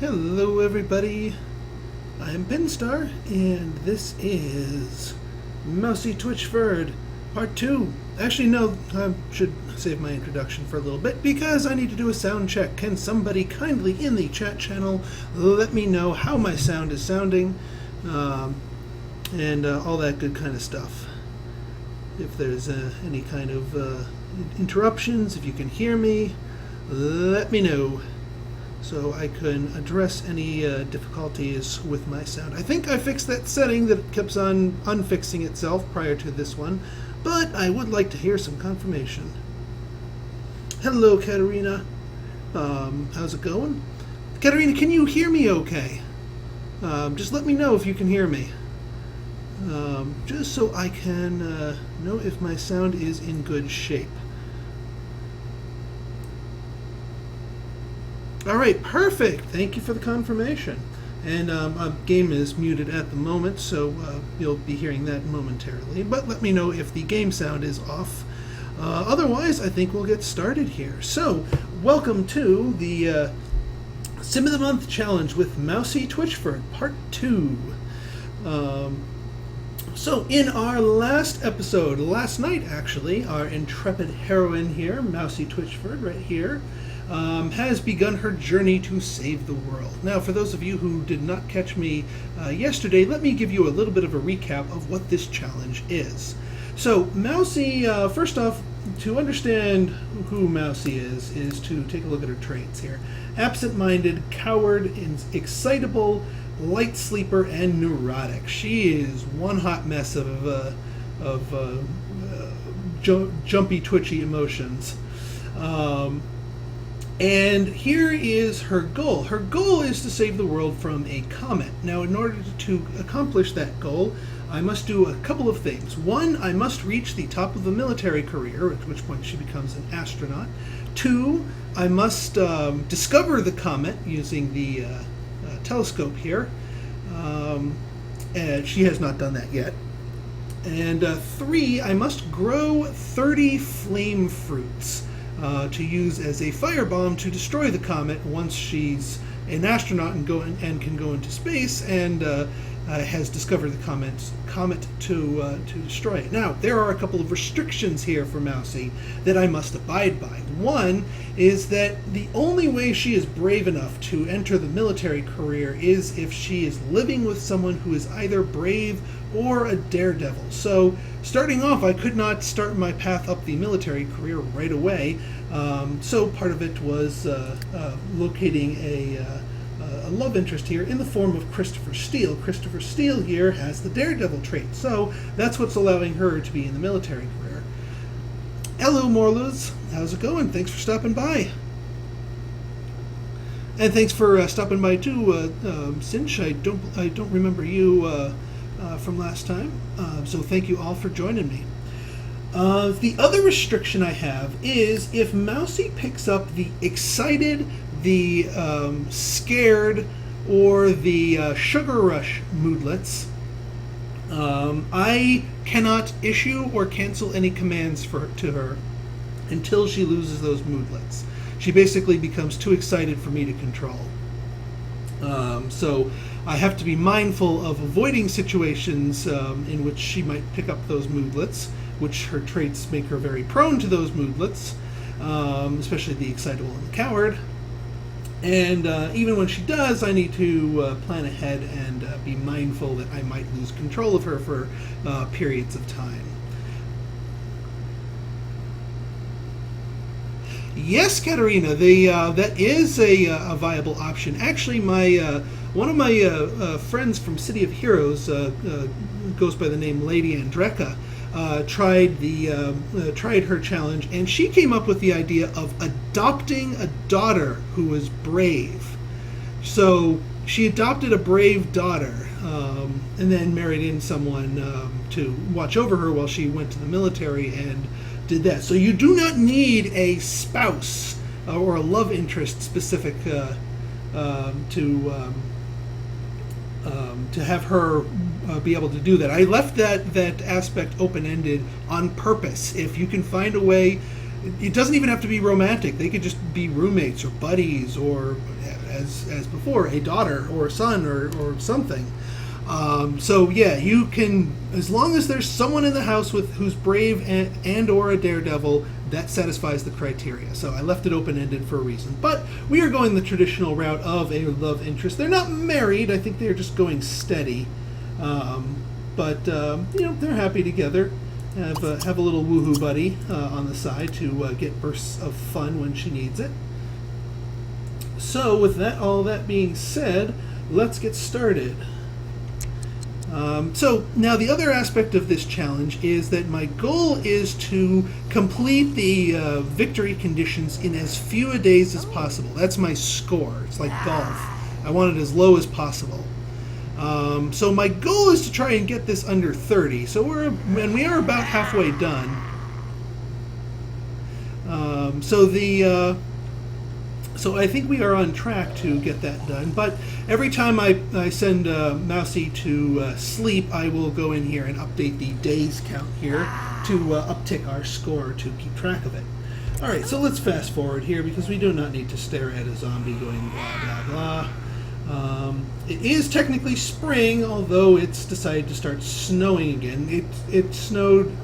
Hello everybody, I'm Pinstar, and this is Mausea Twitchford, Part 2. Actually, no, I should save my introduction for a little bit, because I need to do a sound check. Can somebody kindly in the chat channel let me know how my sound is sounding, and all that good kind of stuff. If there's any kind of interruptions, if you can hear me, let me know, so I can address any difficulties with my sound. I think I fixed that setting that keeps on unfixing itself prior to this one, but I would like to hear some confirmation. Hello, Katerina. How's it going? Katerina, can you hear me okay? Just let me know if you can hear me. Just so I can know if my sound is in good shape. All right, perfect. Thank you for the confirmation. And game is muted at the moment, so you'll be hearing that momentarily. But let me know if the game sound is off. Otherwise, I think we'll get started here. So, welcome to the Sim of the Month Challenge with Mausea Twitchford, Part 2. So, in our last episode, last night actually, our intrepid heroine here, Mausea Twitchford, right here, has begun her journey to save the world. Now, for those of you who did not catch me yesterday, let me give you a little bit of a recap of what this challenge is. So, Mausea, first off, to understand who Mausea is to take a look at her traits here. Absent-minded, coward, excitable, light sleeper, and neurotic. She is one hot mess of jumpy, twitchy emotions. And here is her goal. Her goal is to save the world from a comet. Now, in order to accomplish that goal, I must do a couple of things. One, I must reach the top of a military career, at which point she becomes an astronaut. Two, I must discover the comet using the telescope here. And she has not done that yet. And three, I must grow 30 flame fruits to use as a firebomb to destroy the comet once she's an astronaut and can go into space and has discovered the comet to destroy it. Now, there are a couple of restrictions here for Mausea that I must abide by. One is that the only way she is brave enough to enter the military career is if she is living with someone who is either brave or a daredevil. So, starting off, I could not start my path up the military career right away. So part of it was locating a love interest here in the form of Christopher Steele. Christopher Steele here has the daredevil trait, so that's what's allowing her to be in the military career. Hello, Morluz. How's it going? Thanks for stopping by. And thanks for stopping by too, Cinch. I don't remember you from last time, so thank you all for joining me. The other restriction I have is if Mausea picks up the excited, the scared, or the sugar rush moodlets, I cannot issue or cancel any commands to her until she loses those moodlets. She basically becomes too excited for me to control. So I have to be mindful of avoiding situations in which she might pick up those moodlets, which her traits make her very prone to those moodlets, especially the excitable and the coward. And even when she does, I need to plan ahead and be mindful that I might lose control of her for periods of time. Yes, Katerina, that is a viable option. Actually, one of my friends from City of Heroes goes by the name Lady Andreka. Tried her challenge, and she came up with the idea of adopting a daughter who was brave. So she adopted a brave daughter, and then married in someone to watch over her while she went to the military and did that. So you do not need a spouse or a love interest specific to have her be able to do that. I left that aspect open-ended on purpose. If you can find a way it doesn't even have to be romantic. They could just be roommates or buddies, or as before, a daughter or a son or something. So yeah, you can, as long as there's someone in the house who's brave and or a daredevil, that satisfies the criteria. So I left it open-ended for a reason. But we are going the traditional route of a love interest. They're not married. I think they're just going steady. But they're happy together. Have a little woohoo buddy on the side to get bursts of fun when she needs it. So with all that being said, let's get started. So now the other aspect of this challenge is that my goal is to complete the victory conditions in as few days as possible. That's my score. It's like golf. I want it as low as possible. So my goal is to try and get this under 30. So we are about halfway done. So I think we are on track to get that done. But every time I send Mausea to sleep, I will go in here and update the days count here to uptick our score to keep track of it. All right, so let's fast forward here because we do not need to stare at a zombie going blah, blah, blah. It is technically spring, although it's decided to start snowing again. It snowed.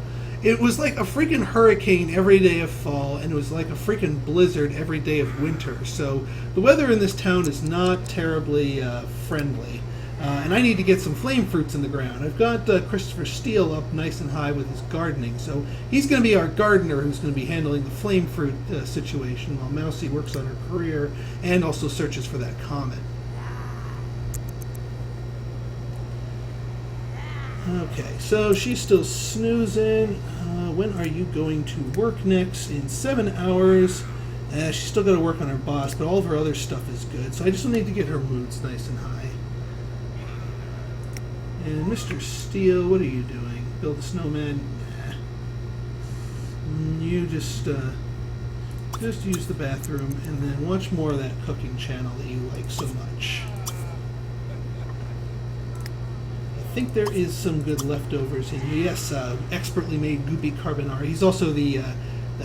It was like a freaking hurricane every day of fall, and it was like a freaking blizzard every day of winter. So the weather in this town is not terribly friendly. And I need to get some flame fruits in the ground. I've got Christopher Steele up nice and high with his gardening, so he's going to be our gardener who's going to be handling the flame fruit situation while Mausea works on her career and also searches for that comet. Okay, so she's still snoozing. When are you going to work next? In 7 hours. She's still got to work on her boss, but all of her other stuff is good. So I just need to get her moods nice and high. And Mr. Steele, what are you doing? Build a snowman? Nah. You just use the bathroom and then watch more of that cooking channel that you like so much. I think there is some good leftovers in here. Yes, expertly made goopy carbonara. He's also the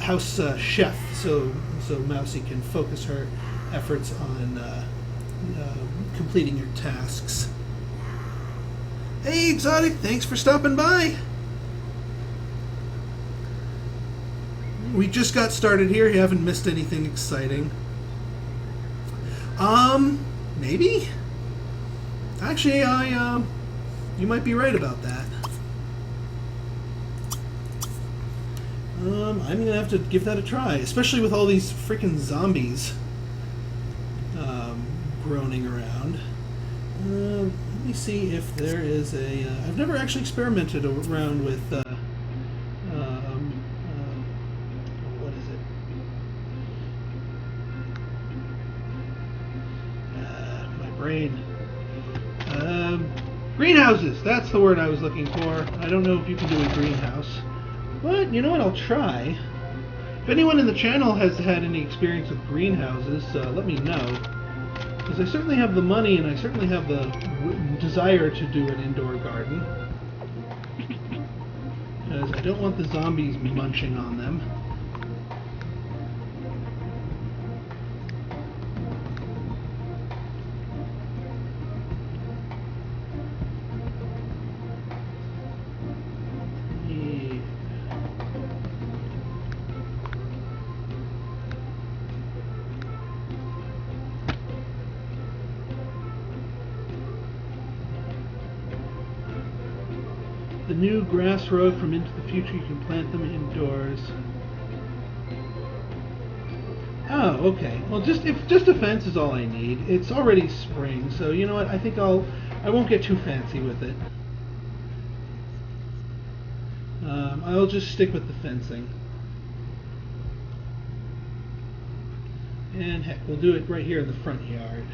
house chef, so Mausea can focus her efforts on completing her tasks. Hey, Exotic, thanks for stopping by. We just got started here. You haven't missed anything exciting. Maybe? Actually, you might be right about that. I'm going to have to give that a try, especially with all these freaking zombies groaning around. Let me see if there is a... I've never actually experimented around with... what is it? My brain. Greenhouses! That's the word I was looking for. I don't know if you can do a greenhouse. But, you know what, I'll try. If anyone in the channel has had any experience with greenhouses, let me know. Because I certainly have the money and I certainly have the desire to do an indoor garden. Because I don't want the zombies munching on them. The new grass road from Into the Future, you can plant them indoors. Oh, okay. Well, just a fence is all I need. It's already spring, so you know what? I think I won't get too fancy with it. I'll just stick with the fencing. And heck, we'll do it right here in the front yard.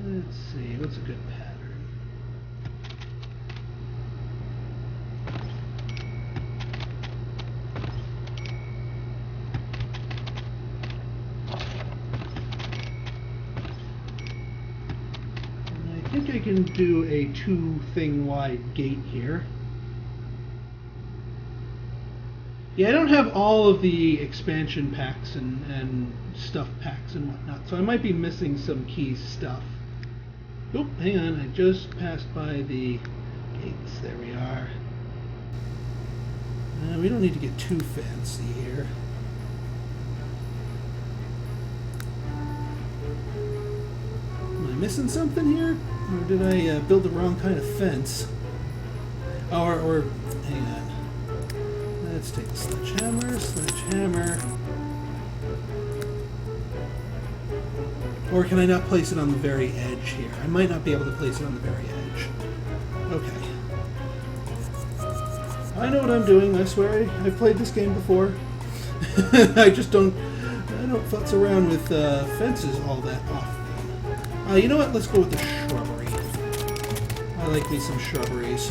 Let's see, what's a good pattern? And I did think I can do a 2-thing wide gate here. Yeah, I don't have all of the expansion packs and stuff packs and whatnot, so I might be missing some key stuff. Oop, hang on, I just passed by the gates. There we are. We don't need to get too fancy here. Am I missing something here? Or did I build the wrong kind of fence? Or hang on. Let's take the sledgehammer. Or can I not place it on the very edge here? I might not be able to place it on the very edge. Okay. I know what I'm doing, I swear. I've played this game before. I don't futz around with fences all that often. You know what? Let's go with the shrubbery. I like me some shrubberies.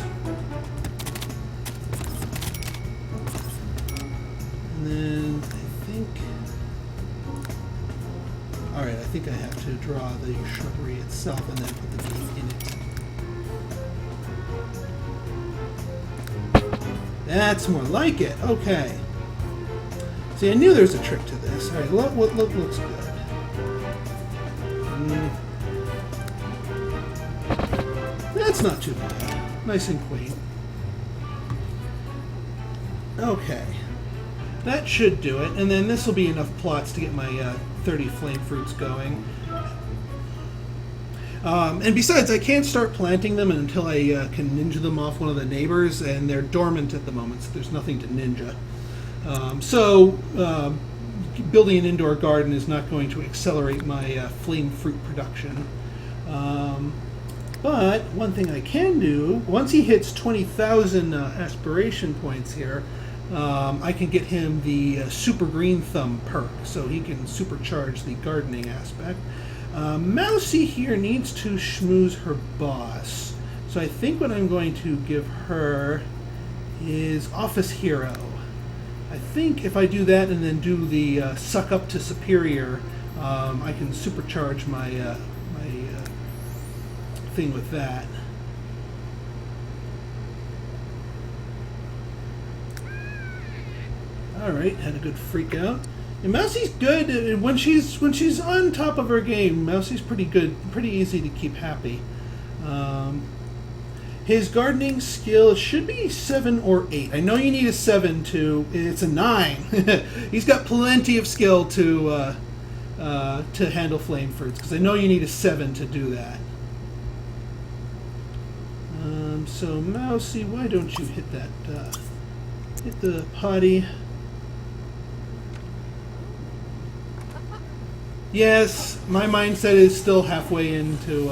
And then I think... Alright, I think I have to draw the shrubbery itself and then put the gate in it. That's more like it. Okay. See, I knew there was a trick to this. Alright, what looks good? That's not too bad. Nice and quaint. Okay. That should do it, and then this will be enough plots to get my 30 flame fruits going. And besides, I can't start planting them until I can ninja them off one of the neighbors, and they're dormant at the moment, so there's nothing to ninja. Building an indoor garden is not going to accelerate my flame fruit production. But one thing I can do, once he hits 20,000 aspiration points here, I can get him the Super Green Thumb perk, so he can supercharge the gardening aspect. Mousea here needs to schmooze her boss, so I think what I'm going to give her is Office Hero. I think if I do that and then do the Suck Up to Superior, I can supercharge my thing with that. Alright, had a good freak out. And Mousea's good when she's on top of her game. Mousea's pretty good, pretty easy to keep happy. His gardening skill should be 7 or 8. I know you need a 7 to. It's a 9. He's got plenty of skill to handle flame fruits, because I know you need a 7 to do that. So Mousea, why don't you hit that? Hit the potty. Yes, my mindset is still halfway into.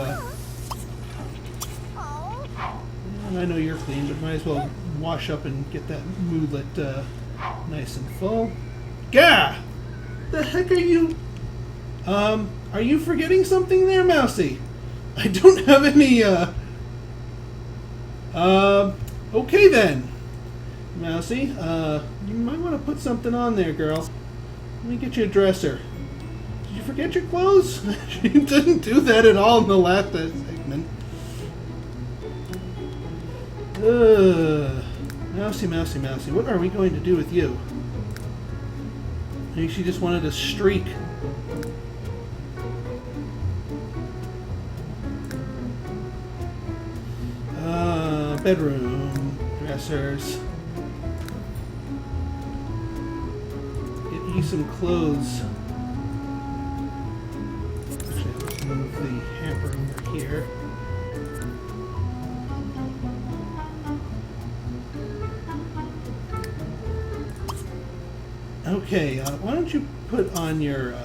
I know you're clean, but might as well wash up and get that moodlet nice and full. Gah! The heck are you? Are you forgetting something there, Mousea? I don't have any. Okay then, Mousea. You might want to put something on there, girl. Let me get you a dresser. Did you forget your clothes? She didn't do that at all in the last segment. Mousea, what are we going to do with you? Maybe she just wanted a streak. Bedroom, dressers. Get you some clothes. Actually, let's move the hamper over here. Okay, why don't you put on your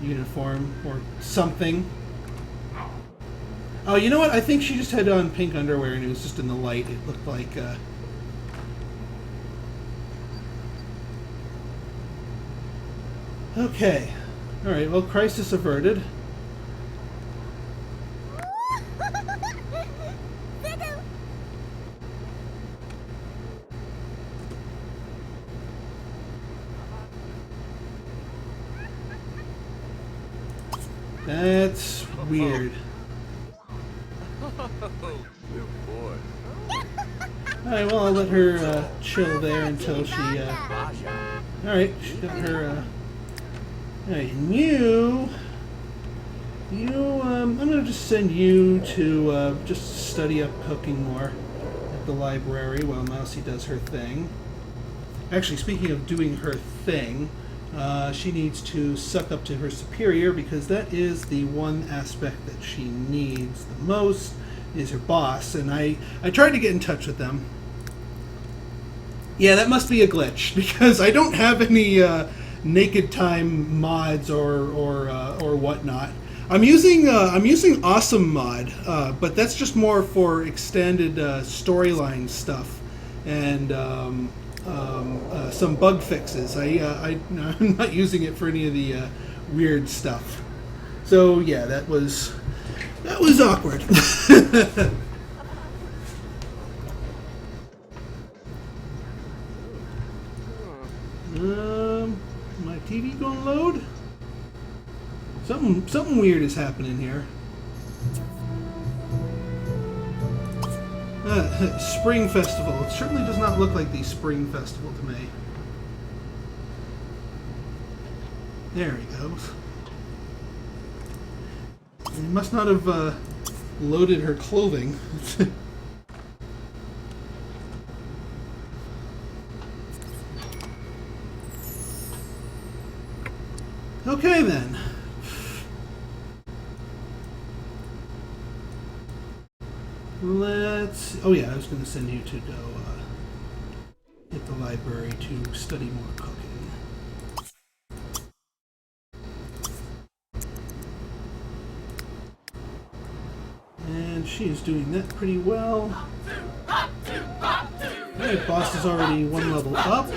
uniform or something? Oh, you know what? I think she just had on pink underwear and it was just in the light. It looked like... Okay. Alright, well, crisis averted. That's weird. Alright, well, I'll let her chill there until she... Alright, she got her... Alright, and you... I'm going to just send you to just study up cooking more at the library while Mousy does her thing. Actually, speaking of doing her thing, she needs to suck up to her superior because that is the one aspect that she needs the most, is her boss. And I tried to get in touch with them. Yeah, that must be a glitch because I don't have any naked time mods or whatnot. I'm using Awesome Mod, but that's just more for extended storyline stuff and some bug fixes. I'm not using it for any of the weird stuff. So yeah, that was awkward. My TV gonna load? Something weird is happening here. Spring Festival. It certainly does not look like the Spring Festival to me. There he goes. He must not have loaded her clothing. Okay then. Oh yeah, I was going to send you to go hit the library to study more cooking. And she is doing that pretty well. Alright, boss is already one level up.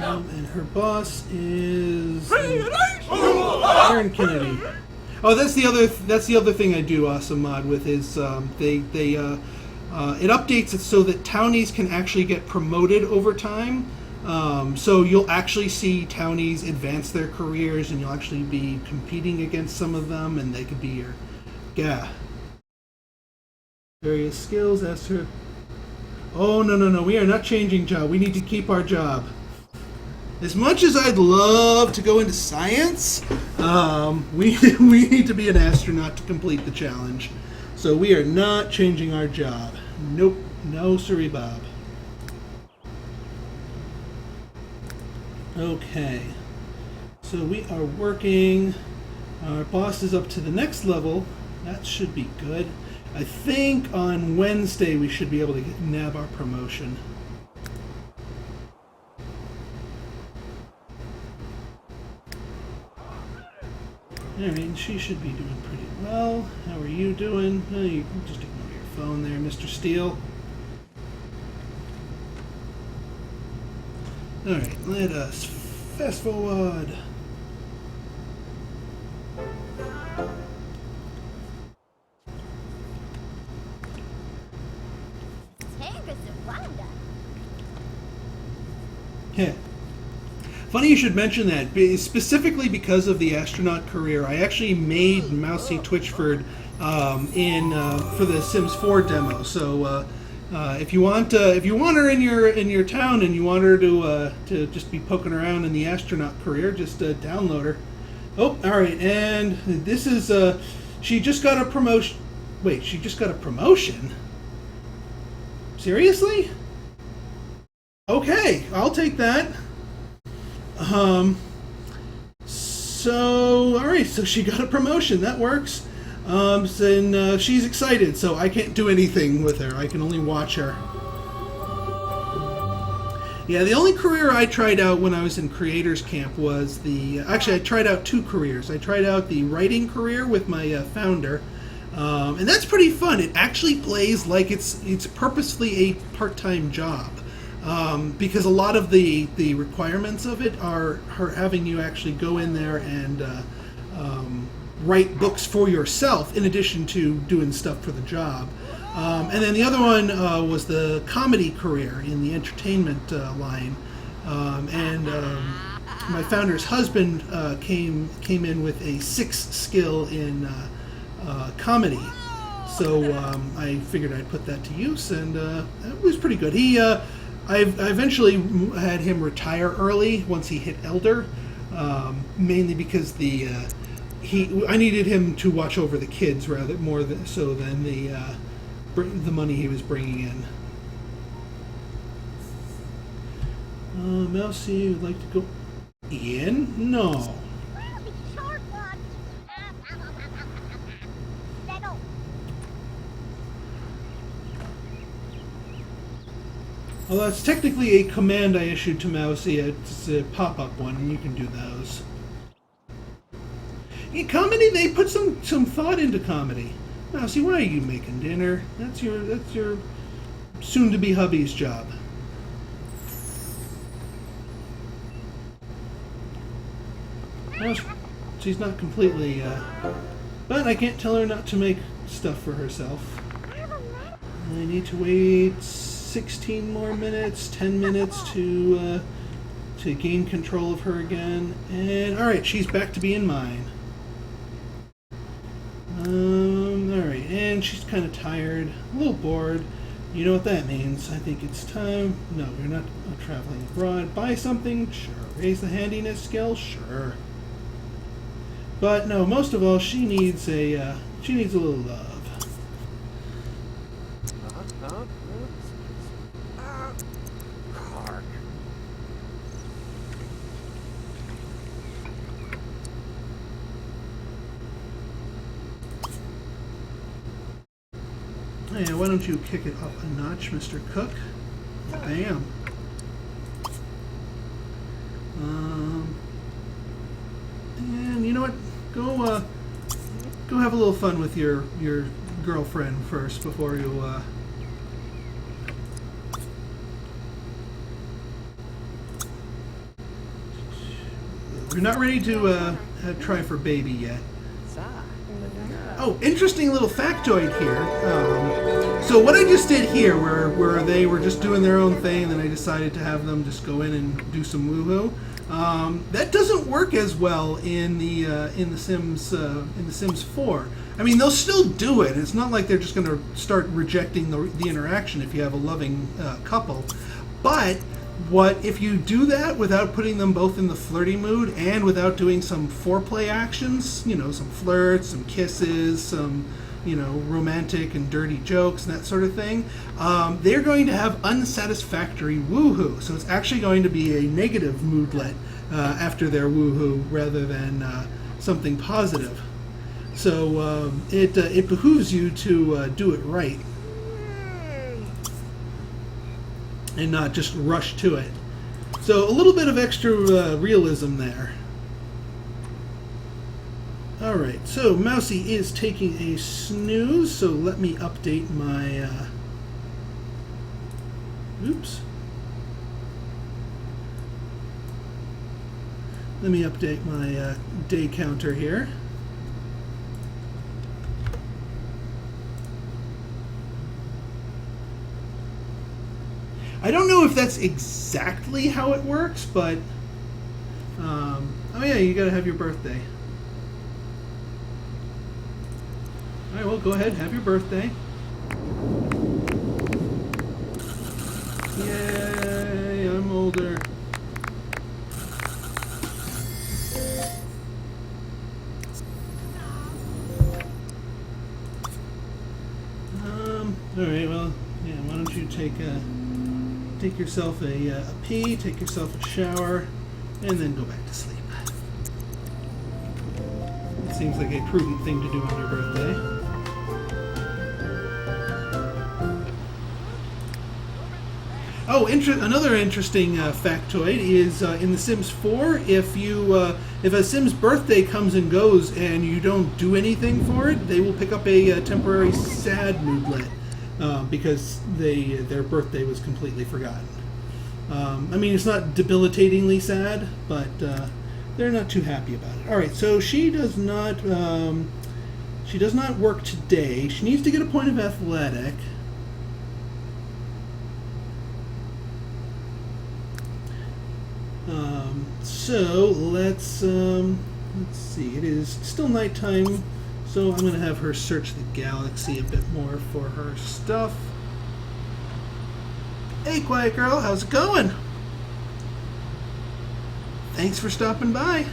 And her boss is Aaron Kennedy. Oh, that's the other thing I do Awesome Mod with is it updates it so that townies can actually get promoted over time. So you'll actually see townies advance their careers, and you'll actually be competing against some of them, and they could be your various skills as to. Oh no, we are not changing job. We need to keep our job. As much as I'd love to go into science, we need to be an astronaut to complete the challenge. So we are not changing our job. Nope, no siree bob. Okay, so we are working. Our boss is up to the next level. That should be good. I think on Wednesday we should be able to nab our promotion. Alright, she should be doing pretty well. How are you doing? Oh, you can just ignore your phone there, Mr. Steele. Alright, let us fast forward. Yeah. Funny you should mention that. Specifically because of the astronaut career, I actually made Mousea Twitchford for the Sims 4 demo. So if you want her in your town and you want her to just be poking around in the astronaut career, just download her. Oh, all right. And this is she just got a promotion. Wait, she just got a promotion? Seriously? Okay, I'll take that. So, alright, so she got a promotion. That works. And she's excited, so I can't do anything with her. I can only watch her. Yeah, the only career I tried out when I was in Creators Camp was actually, I tried out two careers. I tried out the writing career with my founder, and that's pretty fun. It actually plays like it's purposefully a part-time job. Because a lot of the requirements of it are having you actually go in there and write books for yourself in addition to doing stuff for the job. And then the other one was the comedy career in the entertainment line. my founder's husband came in with a 6 skill in comedy. So I figured I'd put that to use, and it was pretty good. I eventually had him retire early once he hit Elder, mainly because I needed him to watch over the kids rather more so than the money he was bringing in. Mausea would like to go in? No. Well, that's technically a command I issued to Mausea. It's a pop-up one, and you can do those. In comedy, they put some thought into comedy. Mausea, why are you making dinner? That's your soon-to-be hubby's job. Well, she's not completely, but I can't tell her not to make stuff for herself. I need to wait 16 more minutes, 10 minutes to gain control of her again. And alright, she's back to being mine. Alright, and she's kind of tired, a little bored. You know what that means. I think it's time. No, you're not traveling abroad. Buy something? Sure. Raise the handiness skill? Sure. But no, most of all, she needs a little love. Hey, why don't you kick it up a notch, Mr. Cook? Bam. And you know what? Go have a little fun with your girlfriend first before you. You're not ready to try for baby yet. Oh, interesting little factoid here. So what I just did here, where they were just doing their own thing, and then I decided to have them just go in and do some woohoo. That doesn't work as well in the Sims 4. I mean, they'll still do it. It's not like they're just going to start rejecting the interaction if you have a loving couple. But what if you do that without putting them both in the flirty mood and without doing some foreplay actions? You know, some flirts, some kisses, some romantic and dirty jokes and that sort of thing. They're going to have unsatisfactory woohoo. So it's actually going to be a negative moodlet after their woohoo rather than something positive. So it behooves you to do it right and not just rush to it. So a little bit of extra realism there. Alright, so Mausea is taking a snooze, so let me update my... oops. Let me update my day counter here. I don't know if that's exactly how it works, but... oh yeah, you gotta have your birthday. Alright, well, go ahead, have your birthday. Yay, I'm older. Alright, well, yeah, why don't you take yourself a pee, take yourself a shower, and then go back to sleep. It seems like a prudent thing to do on your birthday. Oh, another interesting factoid is in The Sims 4, if a Sim's birthday comes and goes and you don't do anything for it, they will pick up a temporary sad moodlet because their birthday was completely forgotten. I mean, it's not debilitatingly sad, but they're not too happy about it. All right, so she does not work today. She needs to get a point of athletic. So let's see. It is still nighttime, so I'm going to have her search the galaxy a bit more for her stuff. Hey, quiet girl, how's it going? Thanks for stopping by.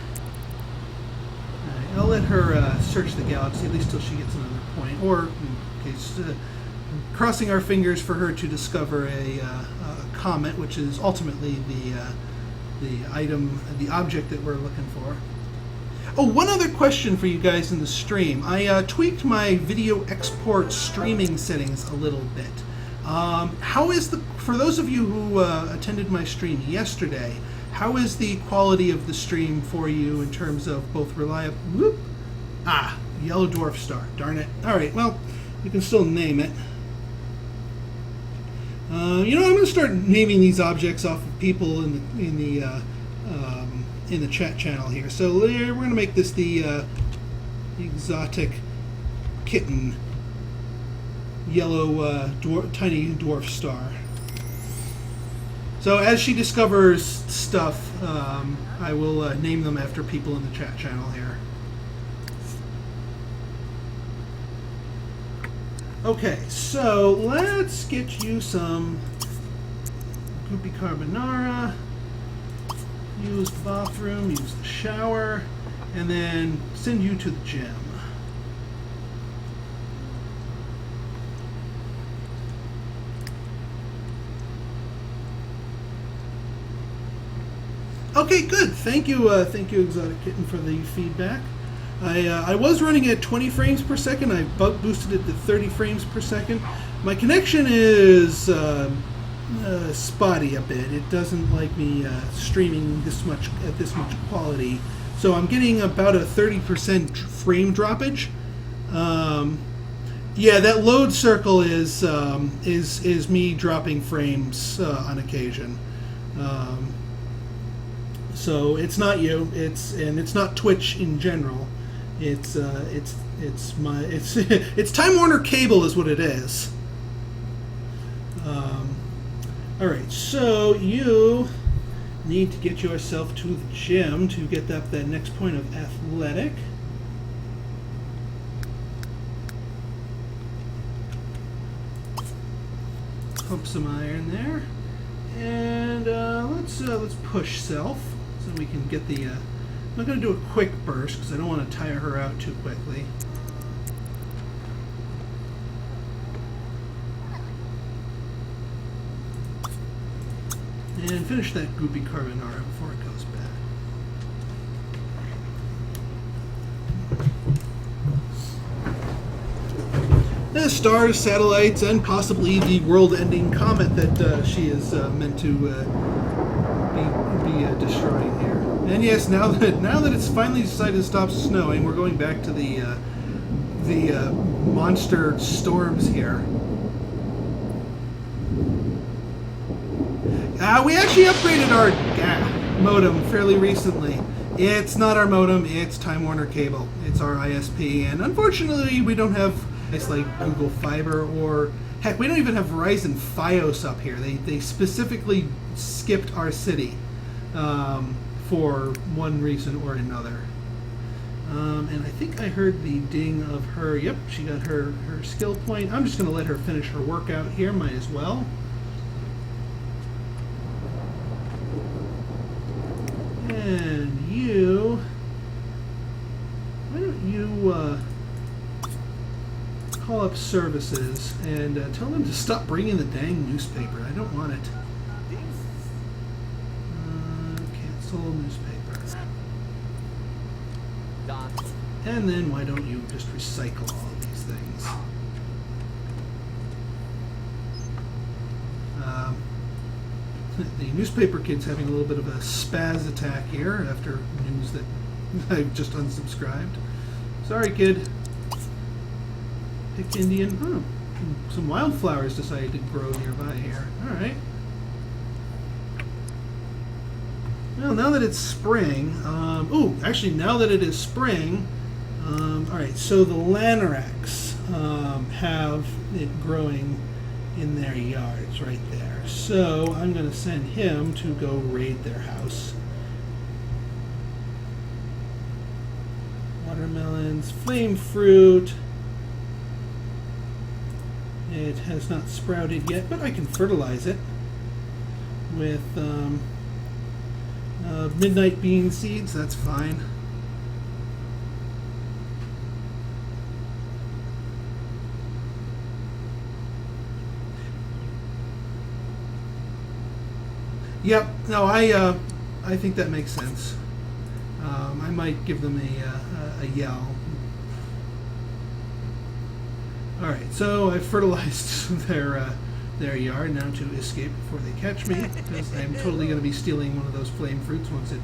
Alright, I'll let her search the galaxy, at least till she gets another point, or in case, crossing our fingers for her to discover a comet, which is ultimately the item, the object that we're looking for. Oh, one other question for you guys in the stream. I tweaked my video export streaming settings a little bit. How is for those of you who attended my stream yesterday, how is the quality of the stream for you in terms of both reliable... Whoop! Ah, yellow dwarf star. Darn it. All right, well, you can still name it. You know, I'm going to start naming these objects off of people in the chat channel here. So we're going to make this the exotic kitten, yellow tiny dwarf star. So as she discovers stuff, I will name them after people in the chat channel here. Okay, so let's get you some goopy carbonara, use the bathroom, use the shower, and then send you to the gym. Okay, good. Thank you, Exotic Kitten, for the feedback. I was running at 20 frames per second. I boosted it to 30 frames per second. My connection is spotty a bit. It doesn't like me streaming this much at this much quality. So I'm getting about a 30% frame droppage. Yeah, that load circle is me dropping frames on occasion. So it's not you. It's not Twitch in general. It's Time Warner Cable is what it is. All right, so you need to get yourself to the gym to get up that next point of athletic. Pump some iron there, and let's push self so we can get the. I'm not going to do a quick burst because I don't want to tire her out too quickly. And finish that goopy carbonara before it goes bad. The stars, satellites, and possibly the world-ending comet that she is meant to be destroying here. And yes, now that it's finally decided to stop snowing, we're going back to the monster storms here. We actually upgraded our modem fairly recently. It's not our modem, it's Time Warner Cable. It's our ISP, and unfortunately we don't have it's like Google Fiber, or heck, we don't even have Verizon Fios up here. They specifically skipped our city for one reason or another. And I think I heard the ding of her. Yep, she got her skill point. I'm just going to let her finish her workout here. Might as well. And you, why don't you call up services and tell them to stop bringing the dang newspaper. I don't want it. Cancel newspaper. And then why don't you just recycle all of these things? The newspaper kid's having a little bit of a spaz attack here after news that I've just unsubscribed. Sorry, kid. Pick Indian. Oh, some wildflowers decided to grow nearby here. All right. Well, now that it's spring, actually, now that it is spring, all right, so the Lanarax have it growing in their yards right there. So I'm going to send him to go raid their house Watermelons, flame fruit. It has not sprouted yet, but I can fertilize it with midnight bean seeds. That's fine. Yep. No, I think that makes sense. I might give them a yell. All right. So I fertilized their yard now to escape before they catch me, because I'm totally going to be stealing one of those flame fruits once it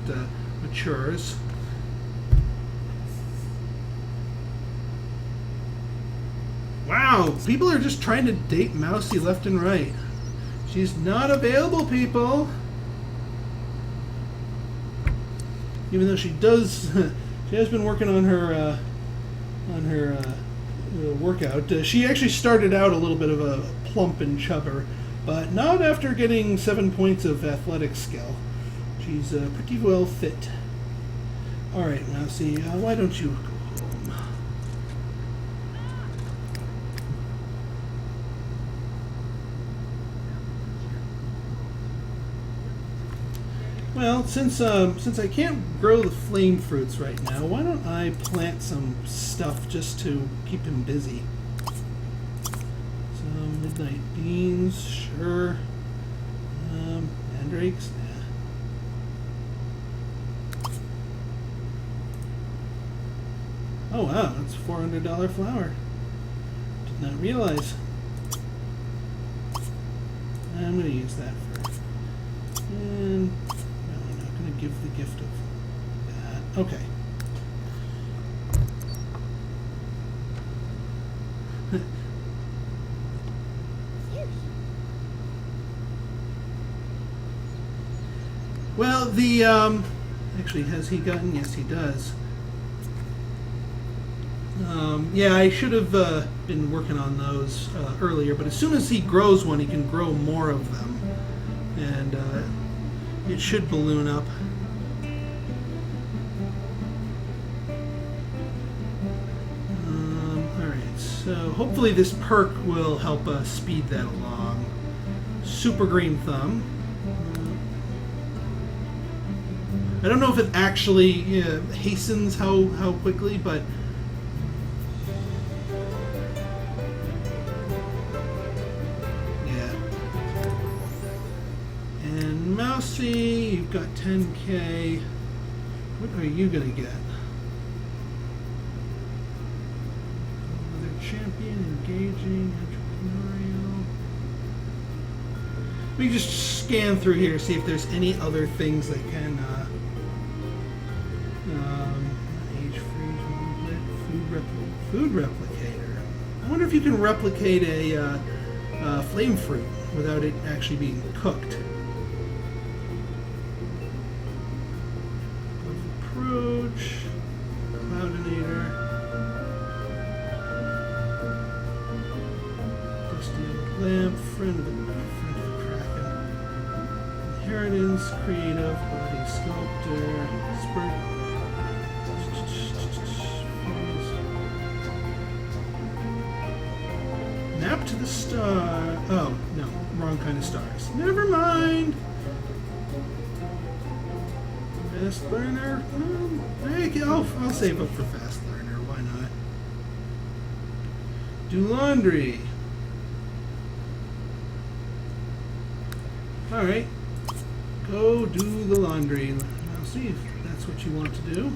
matures. Wow, people are just trying to date Mousea left and right. She's not available, people. Even though she does, she has been working on her workout. She actually started out a little bit of a plump and chubber, but not after getting 7 points of athletic skill. She's pretty well fit. All right, Mousea, why don't you go home? Well, since I can't grow the flame fruits right now, why don't I plant some stuff just to keep him busy? Some midnight beans, sure. Mandrakes, nah. Oh wow, that's a $400 flower. Did not realize. I'm going to use that first. And give the gift of that. Okay. Well, the actually, has he gotten? Yes, he does. Yeah, I should have been working on those earlier, but as soon as he grows one, he can grow more of them, and it should balloon up. Alright, so hopefully this perk will help us speed that along. Super Green Thumb. I don't know if it actually hastens how quickly, but Mousea, you've got 10K. What are you going to get? Another champion, engaging, entrepreneurial. We just scan through here, see if there's any other things that can age freeze, food replicator. I wonder if you can replicate a flame fruit without it actually being cooked. Approach, Cloudinator, Dusty Old Lamp, friend of the Kraken, Inheritance, Creative, Body Sculptor, Spurt, Map to the Star. Oh no, wrong kind of stars. Never mind. Fast Learner? I'll save up for Fast Learner, why not? Do laundry. Alright. Go do the laundry. I'll see if that's what you want to do.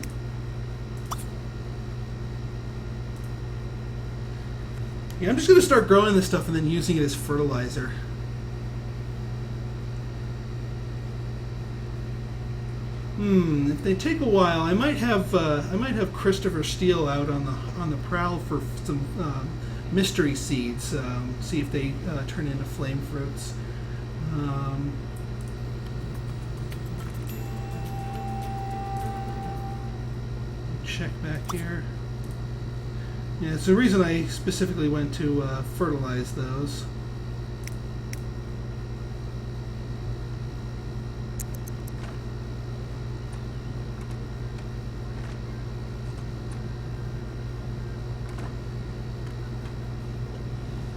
Yeah, I'm just going to start growing this stuff and then using it as fertilizer. If they take a while, I might have Christopher Steele out on the prowl for some mystery seeds. See if they turn into flame fruits. Check back here. Yeah, it's the reason I specifically went to fertilize those.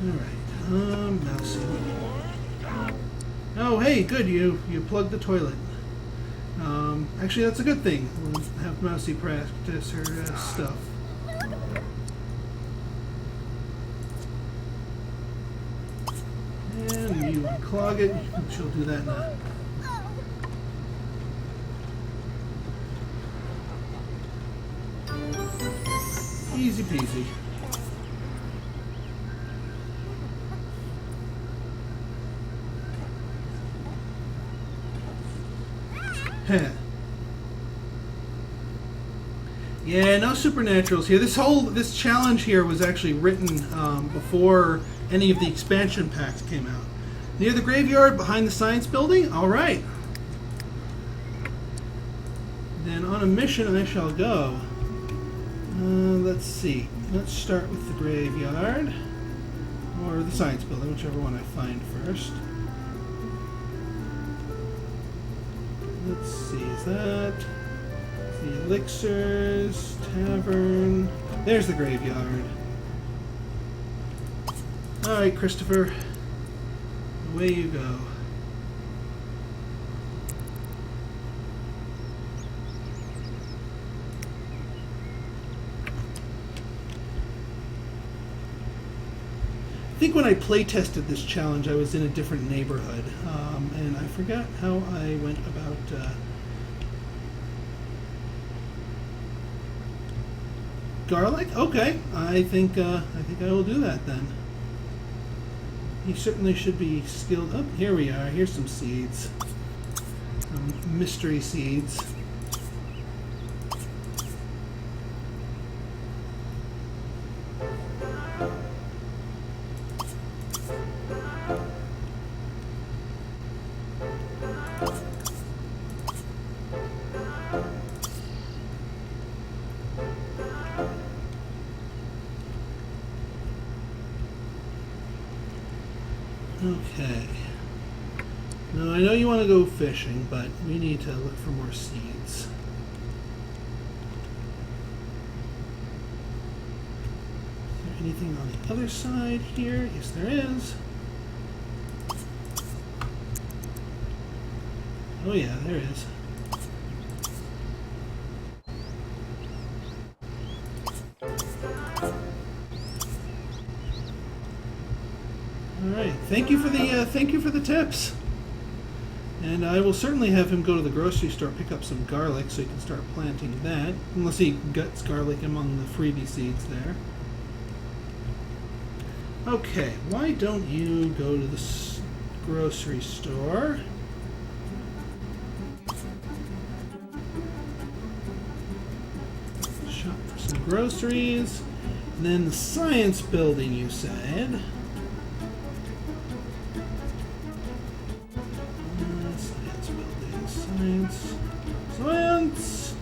Alright, Mousea. Oh, hey, good, you plugged the toilet. Actually, that's a good thing. We'll have Mousea practice her stuff. And you unclog it. She'll do that now. Easy peasy. Heh. Yeah, no supernaturals here. This challenge here was actually written before any of the expansion packs came out. Near the graveyard, behind the science building? Alright. Then on a mission I shall go. Let's see. Let's start with the graveyard. Or the science building, whichever one I find first. Let's see, is that the elixirs, tavern? There's the graveyard. Alright, Christopher. Away you go. I think when I play tested this challenge, I was in a different neighborhood, and I forgot how I went about garlic. Okay, I think I will do that then. He certainly should be skilled. Oh, here we are. Here's some seeds, some mystery seeds. Okay. Now I know you want to go fishing, but we need to look for more seeds. Is there anything on the other side here? Yes, there is. Oh yeah, there is. Alright, thank you for the tips. And I will certainly have him go to the grocery store, pick up some garlic so he can start planting that. Unless he gets garlic among the freebie seeds there. Okay, why don't you go to the grocery store? Shop for some groceries. And then the science building, you said. Science!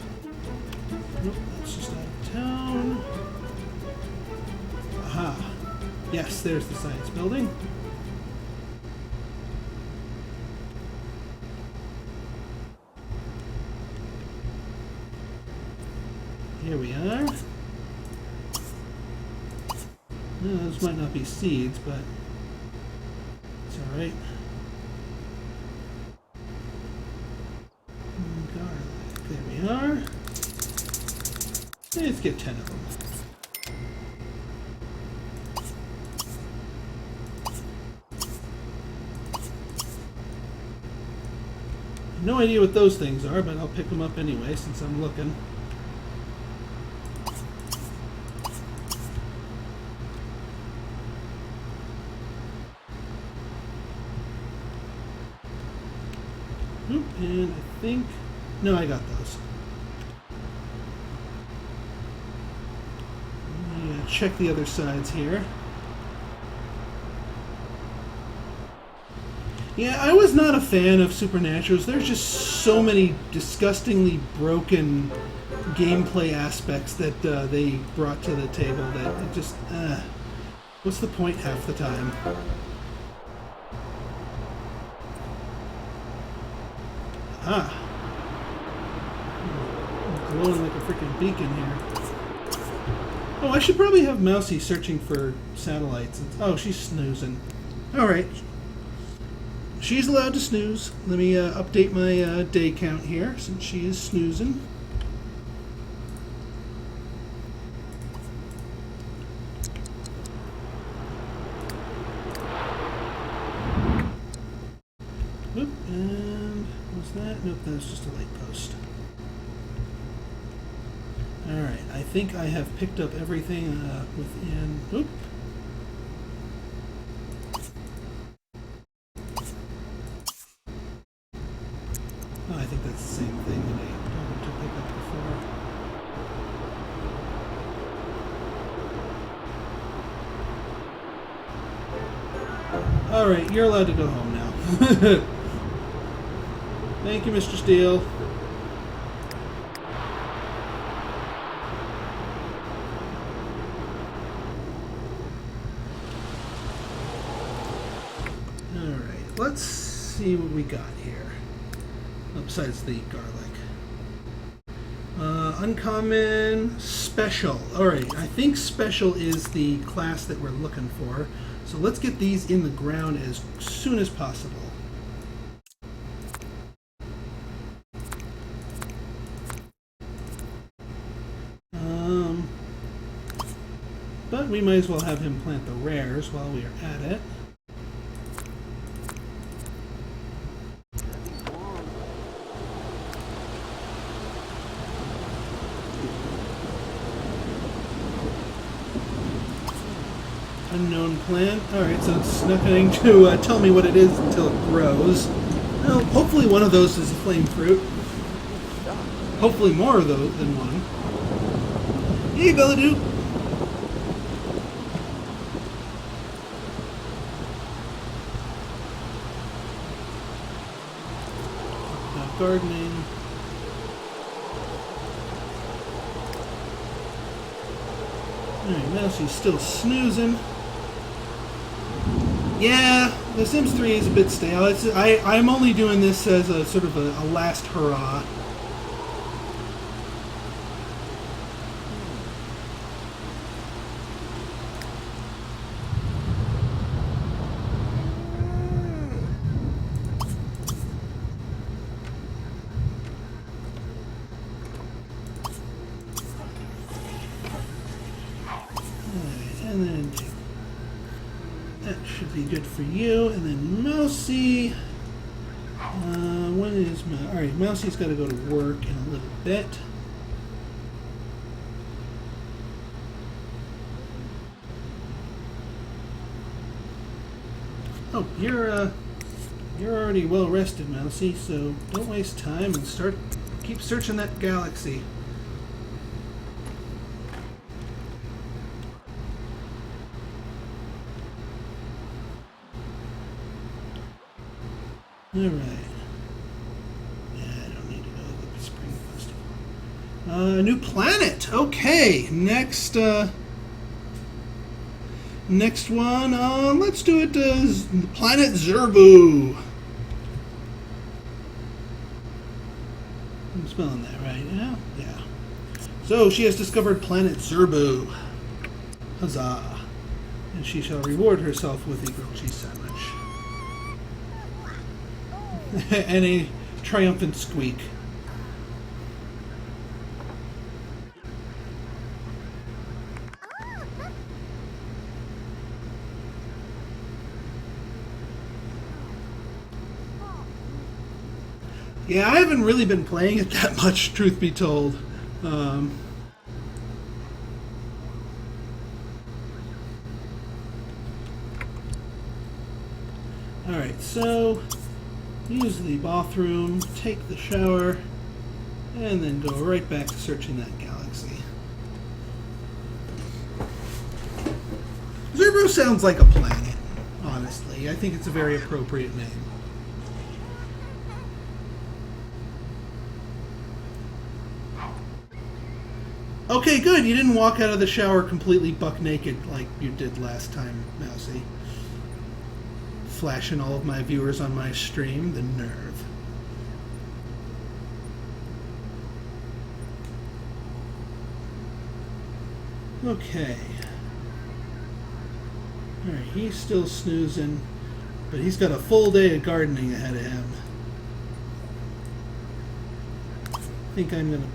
Nope, that's just out of town. Aha. Yes, there's the science building. Here we are. No, those might not be seeds, but it's alright. There we are. Let's get 10 of them. No idea what those things are, but I'll pick them up anyway since I'm looking. Oop, and I think... No, I got those. Let me check the other sides here. Yeah, I was not a fan of Supernaturals. There's just so many disgustingly broken gameplay aspects that they brought to the table that it just, what's the point half the time? Ah. Glowing like a freaking beacon here. Oh, I should probably have Mousea searching for satellites. Oh, she's snoozing. Alright. She's allowed to snooze. Let me update my day count here, since she is snoozing. Oop, and what's that? Nope, that's just a light post. Alright, I think I have picked up everything within... Oop. Oh, I think that's the same thing that I wanted to pick up before. Alright, you're allowed to go home now. Thank you, Mr. Steele. Alright, let's see what we got here. Besides the garlic. Uncommon, special. Alright, I think special is the class that we're looking for. So let's get these in the ground as soon as possible. But we might as well have him plant the rares while we are at it. Unknown plant. Alright, so it's not going to tell me what it is until it grows. Well, hopefully one of those is a flame fruit. Hopefully more of those than one. Hey, Belladoo! Gardening. Alright, Mousea's still snoozing. Yeah, The Sims 3 is a bit stale. I'm only doing this as a sort of a last hurrah. And then that should be good for you. And then Mousea. When is alright, Mousea's got to go to work in a little bit. Oh, you're already well rested, Mousea, so don't waste time and keep searching that galaxy. Alright. Yeah, I don't need to go to the Spring Festival. New planet! Okay, next one, let's do it, Planet Zerbu. I'm spelling that right, yeah? Yeah. So, she has discovered Planet Zerbu. Huzzah. And she shall reward herself with a grilled cheese sandwich. And a triumphant squeak. Yeah, I haven't really been playing it that much, truth be told. Alright, so use the bathroom, take the shower, and then go right back to searching that galaxy. Zerbu sounds like a planet, honestly. I think it's a very appropriate name. Okay, good. You didn't walk out of the shower completely buck naked like you did last time, Mousea. Flashing all of my viewers on my stream. The nerve. Okay. Alright, he's still snoozing, but he's got a full day of gardening ahead of him. I think I'm going to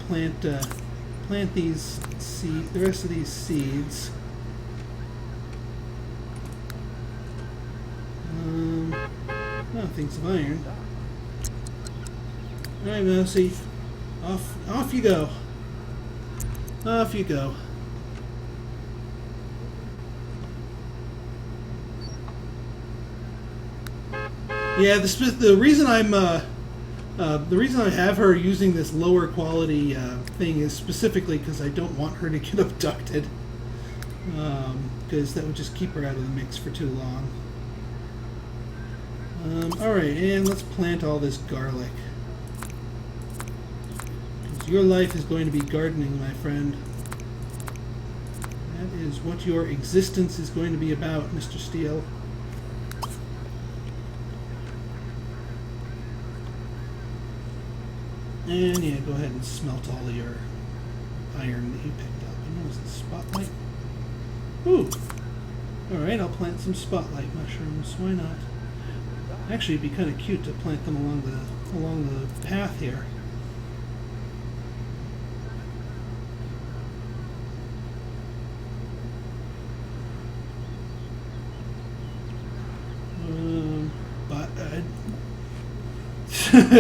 plant these the rest of these seeds. Oh, things of iron. Alright, Mousy. Off you go. Off you go. Yeah, the reason the reason I have her using this lower quality thing is specifically because I don't want her to get abducted. Because that would just keep her out of the mix for too long. Alright, and let's plant all this garlic. Because your life is going to be gardening, my friend. That is what your existence is going to be about, Mr. Steele. And yeah, go ahead and smelt all of your iron that you picked up. And what was the spotlight? Ooh! Alright, I'll plant some spotlight mushrooms. Why not? Actually, it'd be kind of cute to plant them along the path here.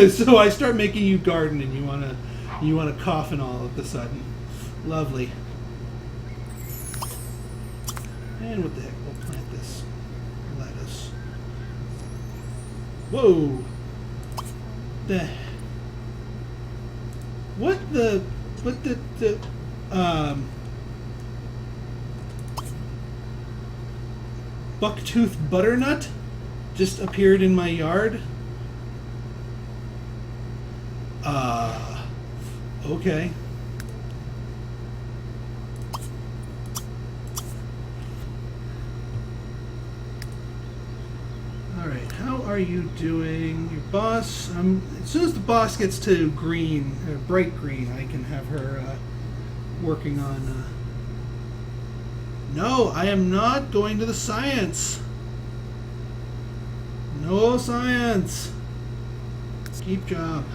So I start making you garden, and you wanna cough and all of a sudden. Lovely. And what the heck? We'll plant this lettuce. Whoa! Bucktooth butternut just appeared in my yard. Okay. Alright, how are you doing? Your boss, as soon as the boss gets to green, bright green, I can have her working on... No, I am not going to the science. No science. Keep job.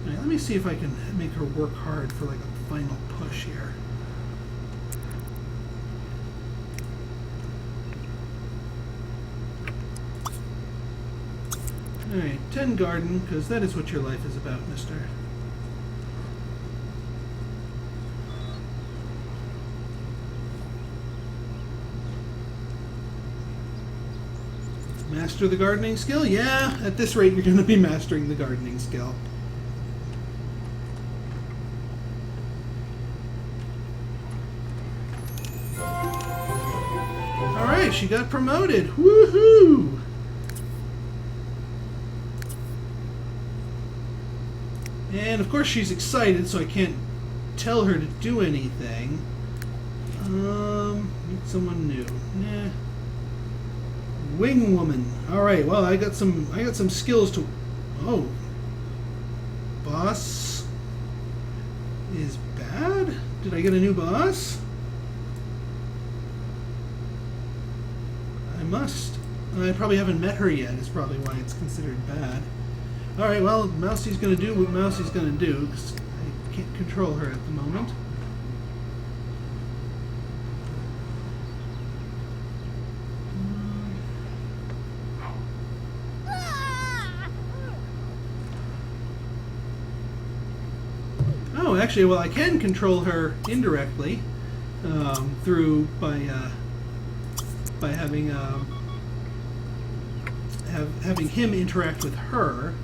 Alright, let me see if I can make her work hard for like a final push here. Alright, 10 garden, because that is what your life is about, mister. Master the gardening skill? Yeah, at this rate you're going to be mastering the gardening skill. Alright, she got promoted. Woohoo! And of course she's excited, so I can't tell her to do anything. Meet someone new. Nah. Wing woman. All right. Well, I got some skills to. Oh, boss is bad. Did I get a new boss? I must. I probably haven't met her yet. Is probably why it's considered bad. All right. Well, Mousie's going to do what Mousie's going to do because I can't control her at the moment. Oh, actually, well, I can control her indirectly through by having having him interact with her.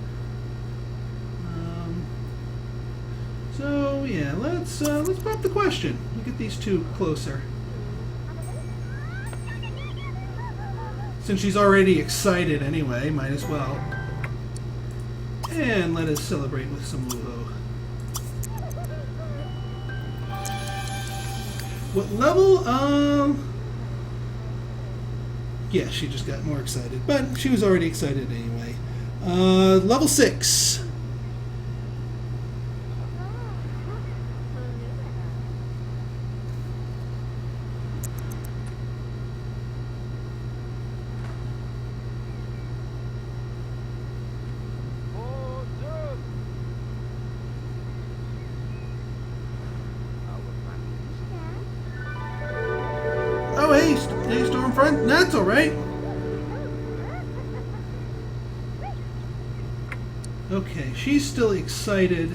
So yeah, let's pop the question. Look at these two closer. Since she's already excited anyway, might as well. And let us celebrate with some woohoo. What level? Yeah, she just got more excited. But she was already excited anyway. Level 6. Oh, hey, Stormfront. That's all right. Okay, she's still excited,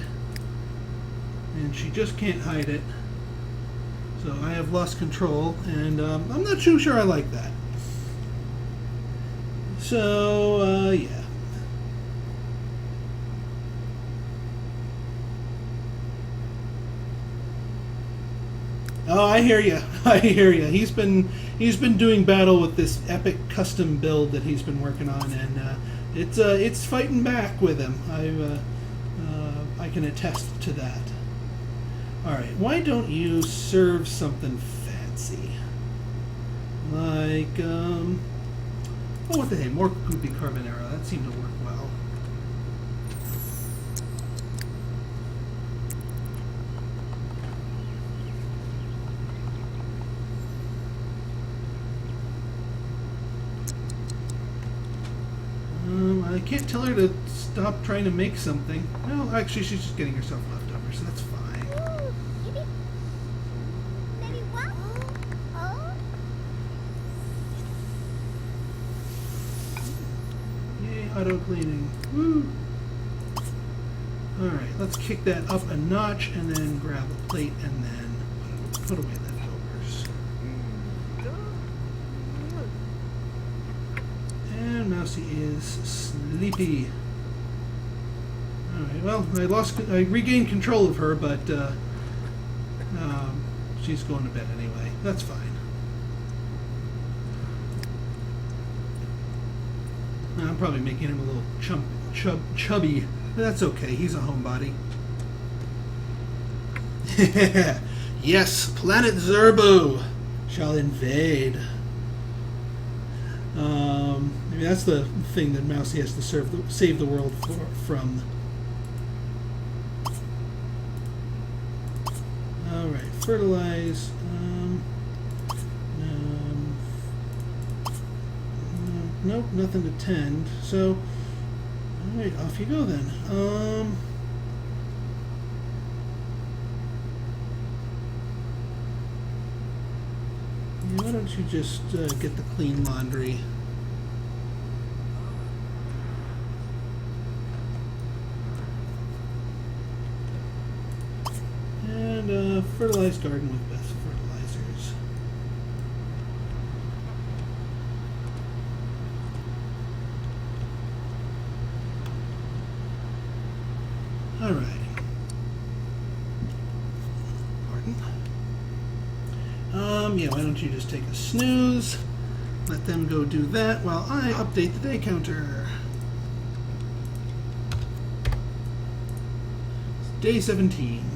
and she just can't hide it. So I have lost control, and I'm not too sure I like that. So, yeah. Oh, I hear you. I hear you. He's been doing battle with this epic custom build that he's been working on, and it's fighting back with him. I can attest to that. All right, why don't you serve something fancy, like oh, what the hey, more goopy carbonara? That seemed to work well. I can't tell her to stop trying to make something. No, actually, she's just getting herself leftovers, so that's fine. Yay, auto cleaning. Woo! Alright, let's kick that up a notch and then grab a plate and then put away leftovers. And Mousy is sleepy. Alright, well, I regained control of her, but she's going to bed anyway. That's fine. I'm probably making him a little chubby, but that's okay. He's a homebody. Yes, Planet Zerbo shall invade. Maybe that's the thing that Mousy has to save the world from. Alright, fertilize. Nope, nothing to tend. So, alright, off you go then. Yeah, why don't you just get the clean laundry? And fertilize garden with best fertilizers. Alright. Pardon? Yeah, why don't you just take a snooze, let them go do that while I update the day counter. It's day 17.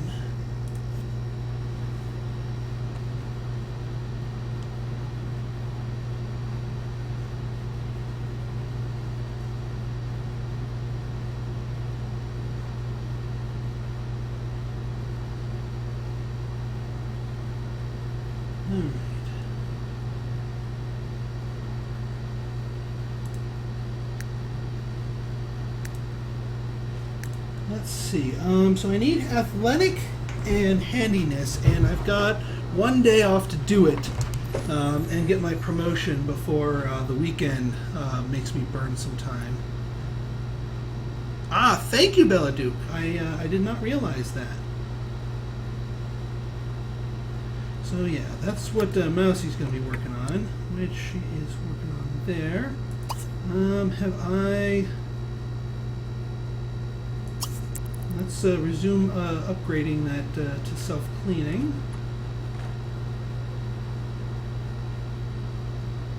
Let's see. So I need athletic and handiness, and I've got one day off to do it and get my promotion before the weekend makes me burn some time. Ah, thank you, Bella Duke. I did not realize that. So yeah, that's what Mousy's going to be working on, which she is working on there. Have I... Let's resume upgrading that to self-cleaning.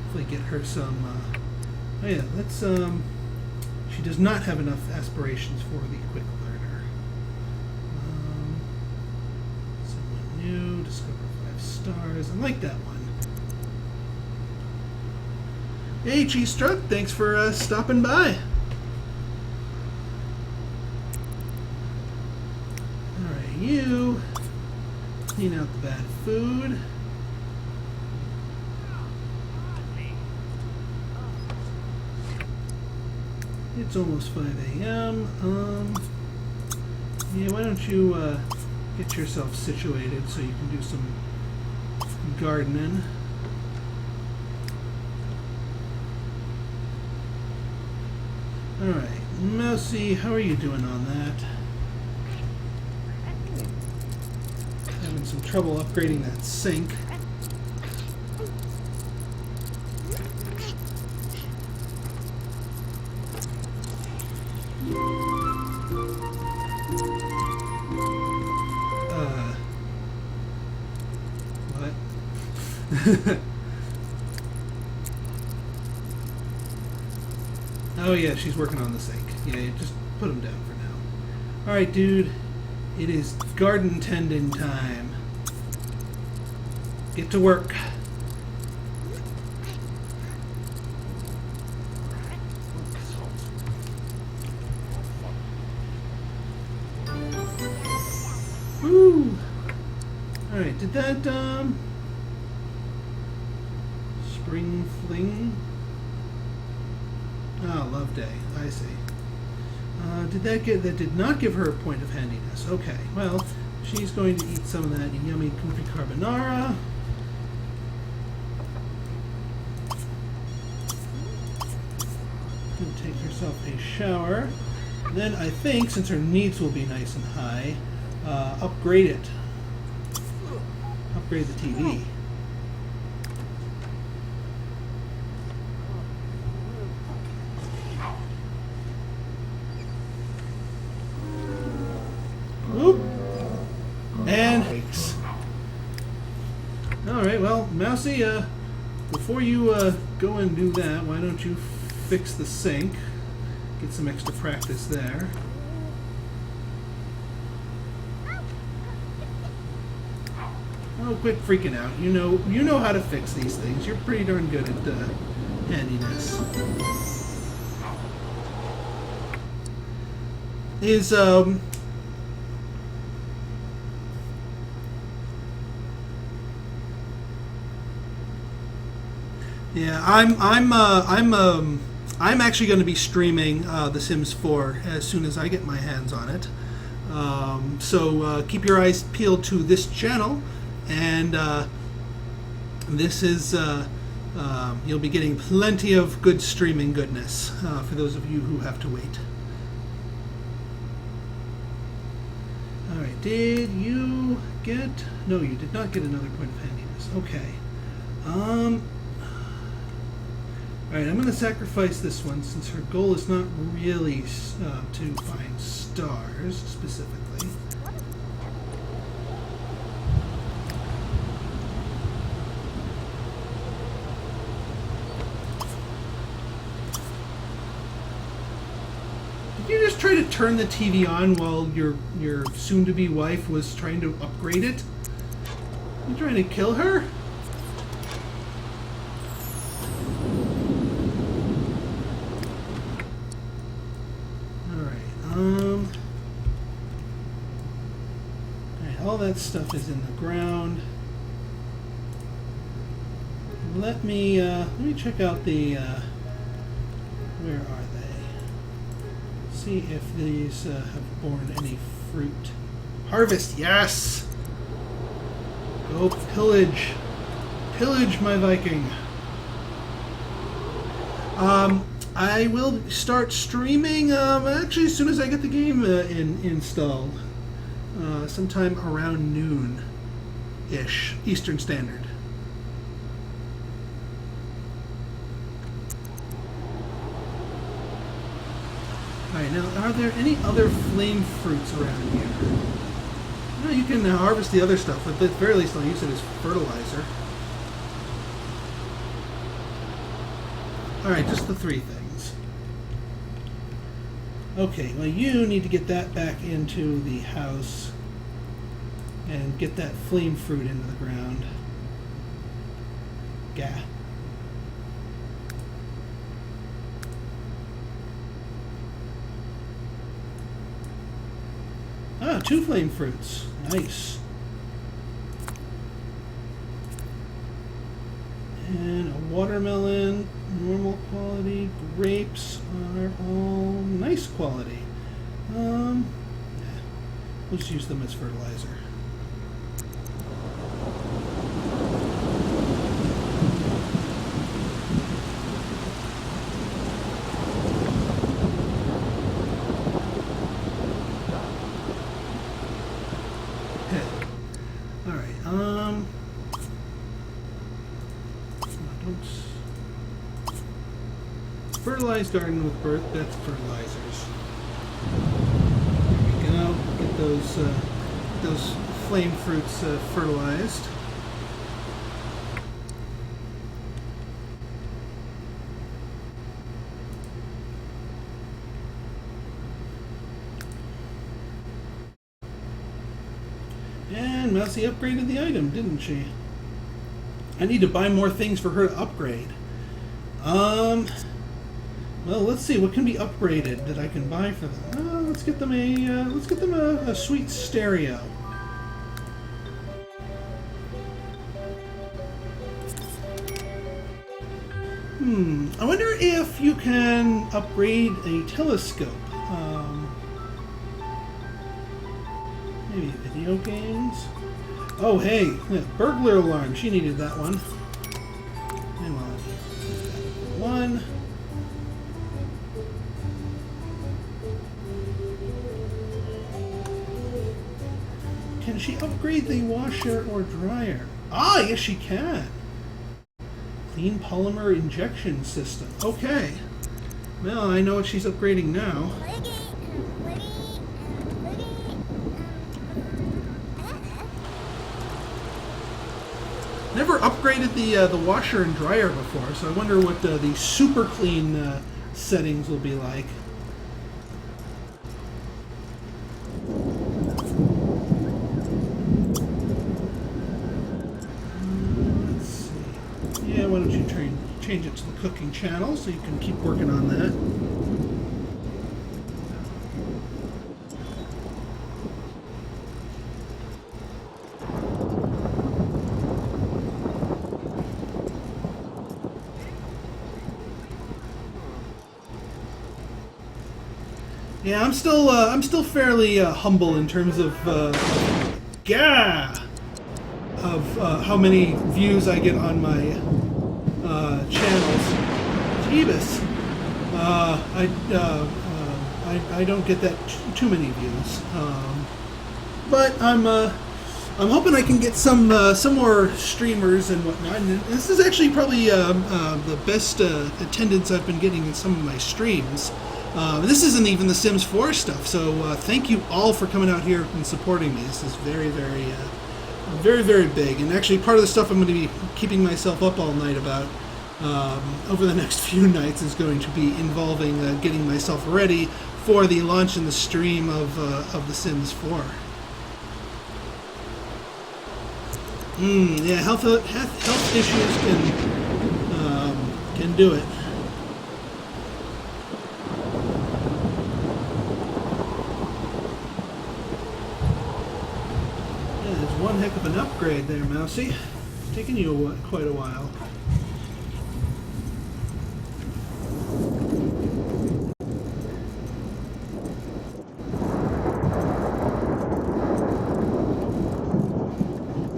Hopefully get her some... oh yeah, let's... she does not have enough aspirations for the quick learner. Someone new, discover 5 stars. I like that one. Hey, Cheese Struck, thanks for stopping by. you clean out the bad food. It's almost 5 a.m. Yeah, why don't you get yourself situated so you can do some gardening. Alright, Mousea, how are you doing on that? Having some trouble upgrading that sink. What? Oh yeah, she's working on the sink. Yeah, just put him down for now. Alright, dude. It is garden tending time. Get to work. Woo! Alright, did that, Spring Fling? Oh, Love Day. I see. That did not give her a point of handiness. Okay, well, she's going to eat some of that yummy Kufi Carbonara. And take herself a shower. Then I think, since her needs will be nice and high, upgrade it. Upgrade the TV. Whoop. And breaks. Alright, well, Mousea, before you go and do that, why don't you fix the sink? Get some extra practice there. Oh, quit freaking out. You know how to fix these things. You're pretty darn good at handiness. Yeah, I'm actually going to be streaming The Sims 4 as soon as I get my hands on it. So keep your eyes peeled to this channel, and this is you'll be getting plenty of good streaming goodness for those of you who have to wait. All right, did you get? No, you did not get another point of handiness. Okay. Alright, I'm going to sacrifice this one since her goal is not really to find stars, specifically. Did you just try to turn the TV on while your soon-to-be wife was trying to upgrade it? You trying to kill her? All that stuff is in the ground. Let me check out the where are they? See if these have borne any fruit. Harvest, yes. Go pillage, pillage my Viking. I will start streaming actually as soon as I get the game installed. Sometime around noon-ish, Eastern Standard. Alright, now, are there any other flame fruits around here? No, you can harvest the other stuff, but at the very least I'll use it as fertilizer. Alright, just the three things. Okay, well you need to get that back into the house and get that flame fruit into the ground. Gah. Ah, 2 flame fruits. Nice. And a watermelon, normal quality. Grapes are all nice quality. Yeah. Let's use them as fertilizer. Fertilized garden with birth, that's fertilizers. There we go. Get those flame fruits fertilized. And Mausea upgraded the item, didn't she? I need to buy more things for her to upgrade. Well, let's see what can be upgraded that I can buy for them. Let's get them a sweet stereo. I wonder if you can upgrade a telescope. Maybe video games. Oh, hey, burglar alarm. She needed that one. And one. Can she upgrade the washer or dryer? Ah, yes she can. Clean polymer injection system. Okay. Well, I know what she's upgrading now. Never upgraded the washer and dryer before, so I wonder what the super clean settings will be like. Why don't you change it to the cooking channel so you can keep working on that. Yeah, I'm still fairly humble in terms of how many views I get on my channels. Jeebus. I don't get that too many views. But I'm hoping I can get some more streamers and whatnot. And this is actually probably the best attendance I've been getting in some of my streams. This isn't even the Sims 4 stuff, so thank you all for coming out here and supporting me. This is very, very, very, very big. And actually part of the stuff I'm going to be keeping myself up all night about over the next few nights is going to be involving getting myself ready for the launch and the stream of The Sims 4. Yeah, health issues can do it. Yeah, there's one heck of an upgrade there, Mousy. It's taken you quite a while.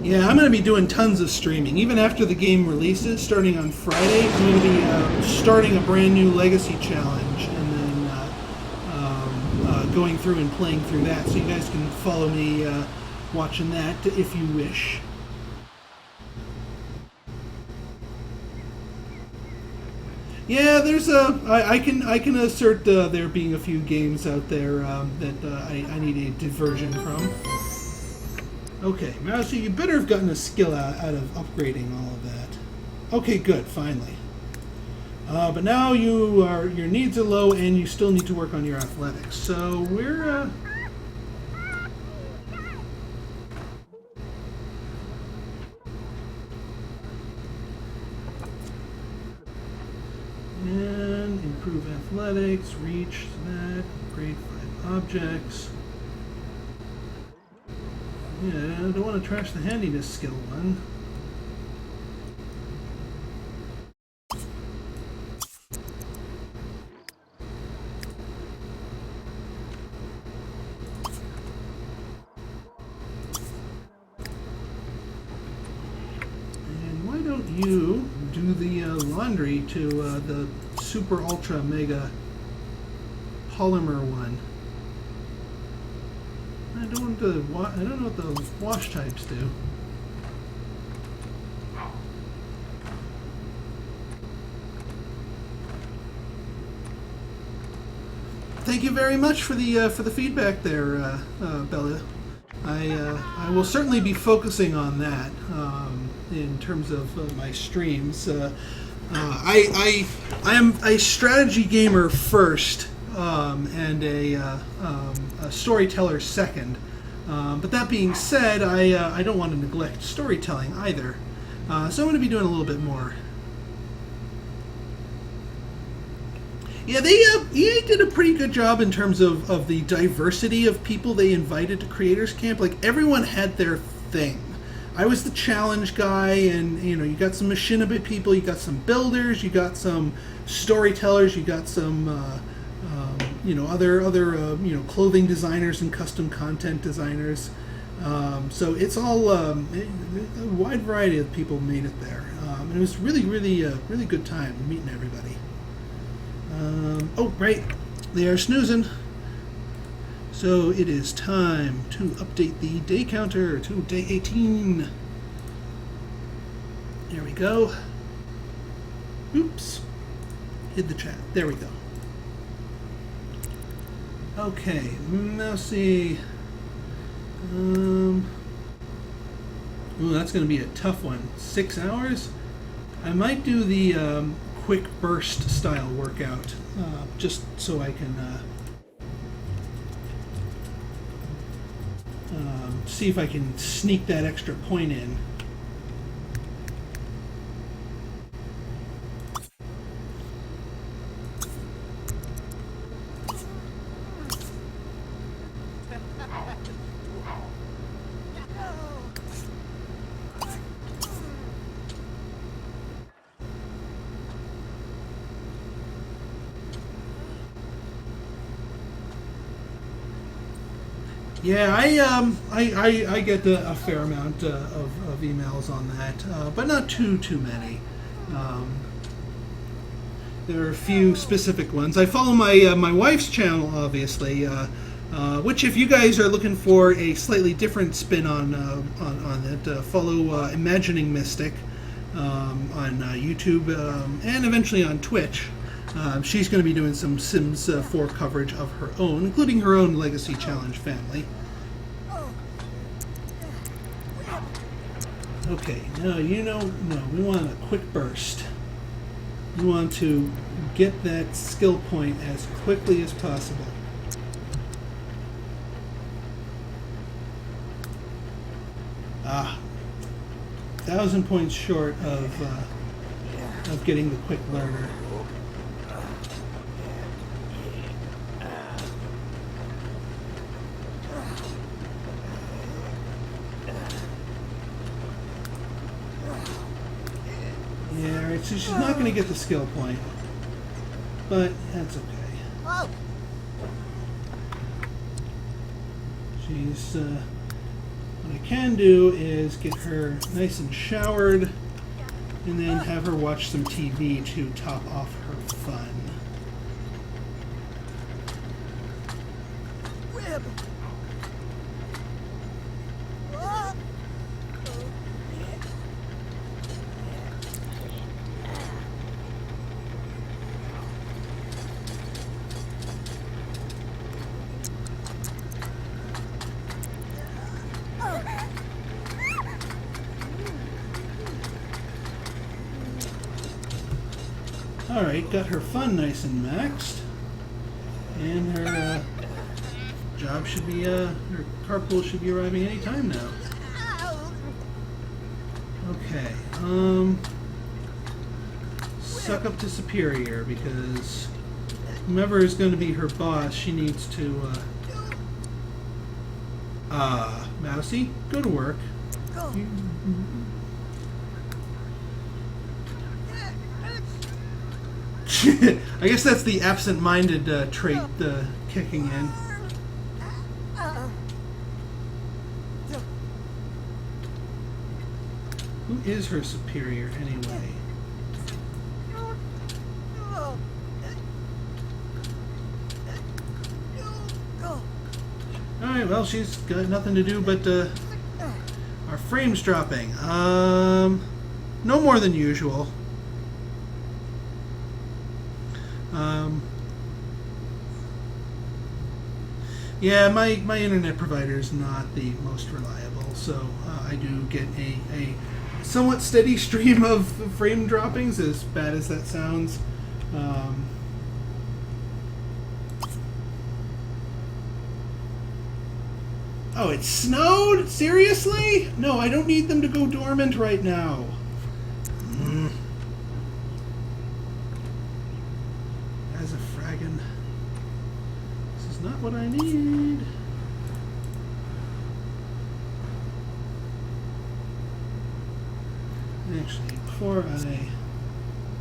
Yeah, I'm going to be doing tons of streaming. Even after the game releases, starting on Friday, I'm going to be starting a brand new Legacy Challenge and then going through and playing through that. So you guys can follow me watching that if you wish. Yeah, there's I can assert there being a few games out there that I need a diversion from. Okay, Mousy, you better have gotten a skill out of upgrading all of that. Okay, good, finally. But now your needs are low and you still need to work on your athletics. So we're and improve athletics, reach that, upgrade 5 objects. Yeah, I don't want to trash the handiness skill one. And why don't you do the laundry to the super ultra mega polymer one? I don't know what the wash types do. Thank you very much for the feedback there, Bella. I will certainly be focusing on that in terms of my streams. I am a strategy gamer first, and a storyteller second. But that being said, I don't want to neglect storytelling either. So I'm going to be doing a little bit more. Yeah, EA did a pretty good job in terms of the diversity of people they invited to Creators Camp. Like, everyone had their thing. I was the challenge guy, and you got some machinima people, you got some builders, you got some storytellers, you got some other clothing designers and custom content designers. So it's all a wide variety of people made it there, and it was really good time meeting everybody. Oh, right, they are snoozing. So it is time to update the day counter to day 18. There we go. Oops. Hid the chat. There we go. Okay, Mausea. Ooh, that's going to be a tough one. 6 hours? I might do the quick burst style workout, just so I can see if I can sneak that extra point in. Yeah, I get a fair amount of emails on that, but not too many. There are a few specific ones. I follow my wife's channel, obviously, which, if you guys are looking for a slightly different spin on it, follow Imagining Mystic on YouTube and eventually on Twitch. She's going to be doing some Sims 4 coverage of her own, including her own Legacy Challenge family. Okay, no, we want a quick burst. You want to get that skill point as quickly as possible. Ah, 1,000 points short of getting the quick learner. Yeah, right, so she's not going to get the skill point, but that's okay. She's, what I can do is get her nice and showered, and then have her watch some TV to top off her fun. Alright, got her fun nice and maxed. And her job should be, her carpool should be arriving any time now. Okay, suck up to Superior, because whomever is going to be her boss, she needs to Mousea, go to work. I guess that's the absent-minded trait kicking in. Who is her superior, anyway? Alright, well, she's got nothing to do but our frames dropping. No more than usual. Yeah, my internet provider is not the most reliable, so I do get a somewhat steady stream of frame droppings, as bad as that sounds. Oh, it snowed? Seriously? No, I don't need them to go dormant right now. As a fraggin'. This is not what I need. Actually, before I...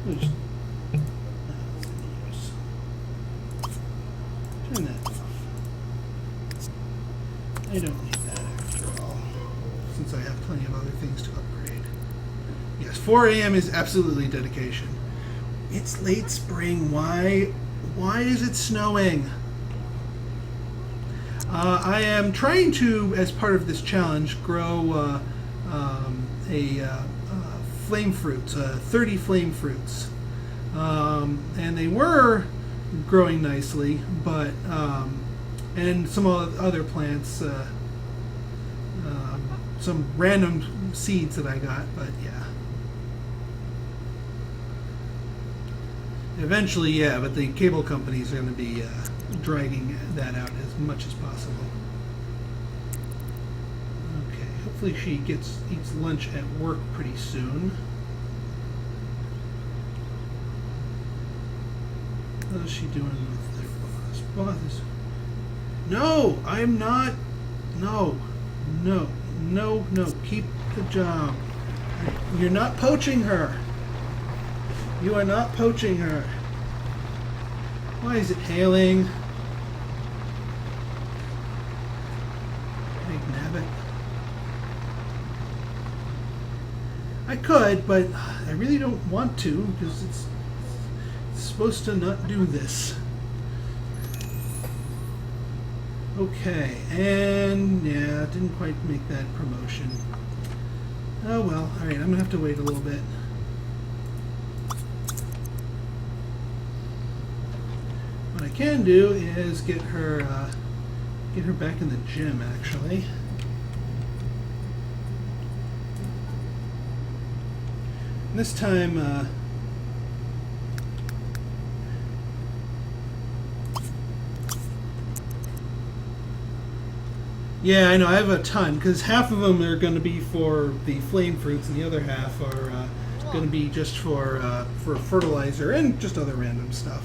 Just, turn that off. I don't need that after all, since I have plenty of other things to upgrade. Yes, 4 a.m. is absolutely dedication. It's late spring. Why is it snowing? I am trying to, as part of this challenge, grow flame fruits, 30 flame fruits. And they were growing nicely, but and some other plants, some random seeds that I got, but yeah. Eventually, yeah, but the cable companies are going to be dragging that out as much as possible. Okay, hopefully she eats lunch at work pretty soon. What is she doing with their boss? Boss. No, I'm not. No. Keep the job. You're not poaching her. You are not poaching her. Why is it hailing? Hey, nabbit. I could, but I really don't want to because it's supposed to not do this. Okay, and yeah, didn't quite make that promotion. Oh well, alright, I'm gonna have to wait a little bit. What I can do is get her back in the gym, actually. And this time, yeah, I know, I have a ton, because half of them are going to be for the flame fruits, and the other half are going to be just for fertilizer and just other random stuff.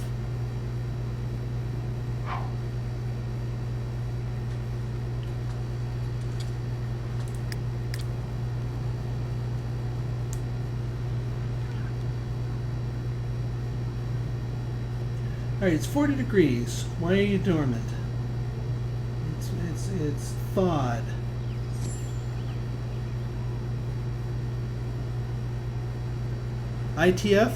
Alright, it's 40 degrees. Why are you dormant? It's thawed. ITF?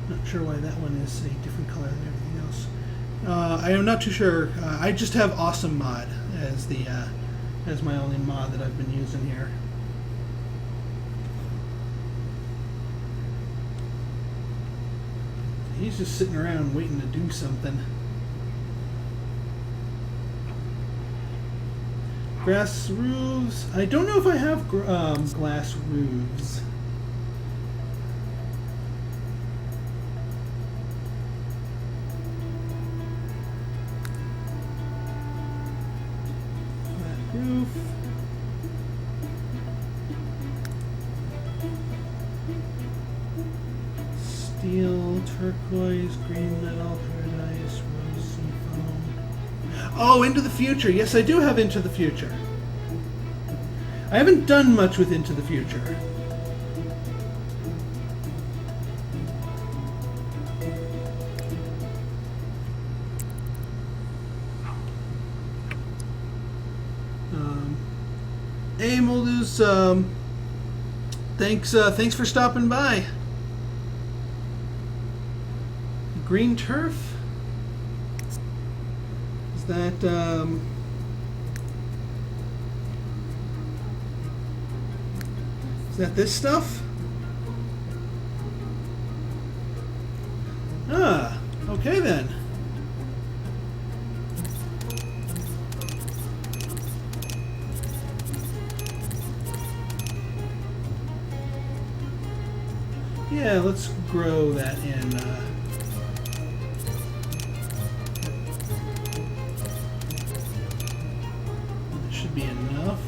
Not sure why that one is a different color than everything else. I am not too sure. I just have Awesome Mod as the as my only mod that I've been using here. He's just sitting around waiting to do something. Grass roofs. I don't know if I have glass roofs. Flat roof. Steel, turquoise. turquoise, green metal, paradise, rose, sea foam. Oh, Into the Future. Yes, I do have Into the Future. I haven't done much with Into the Future. Hey, Moldus, thanks for stopping by. Green turf? Is that, is that this stuff? Ah, okay then. Yeah, let's grow that in. That should be enough.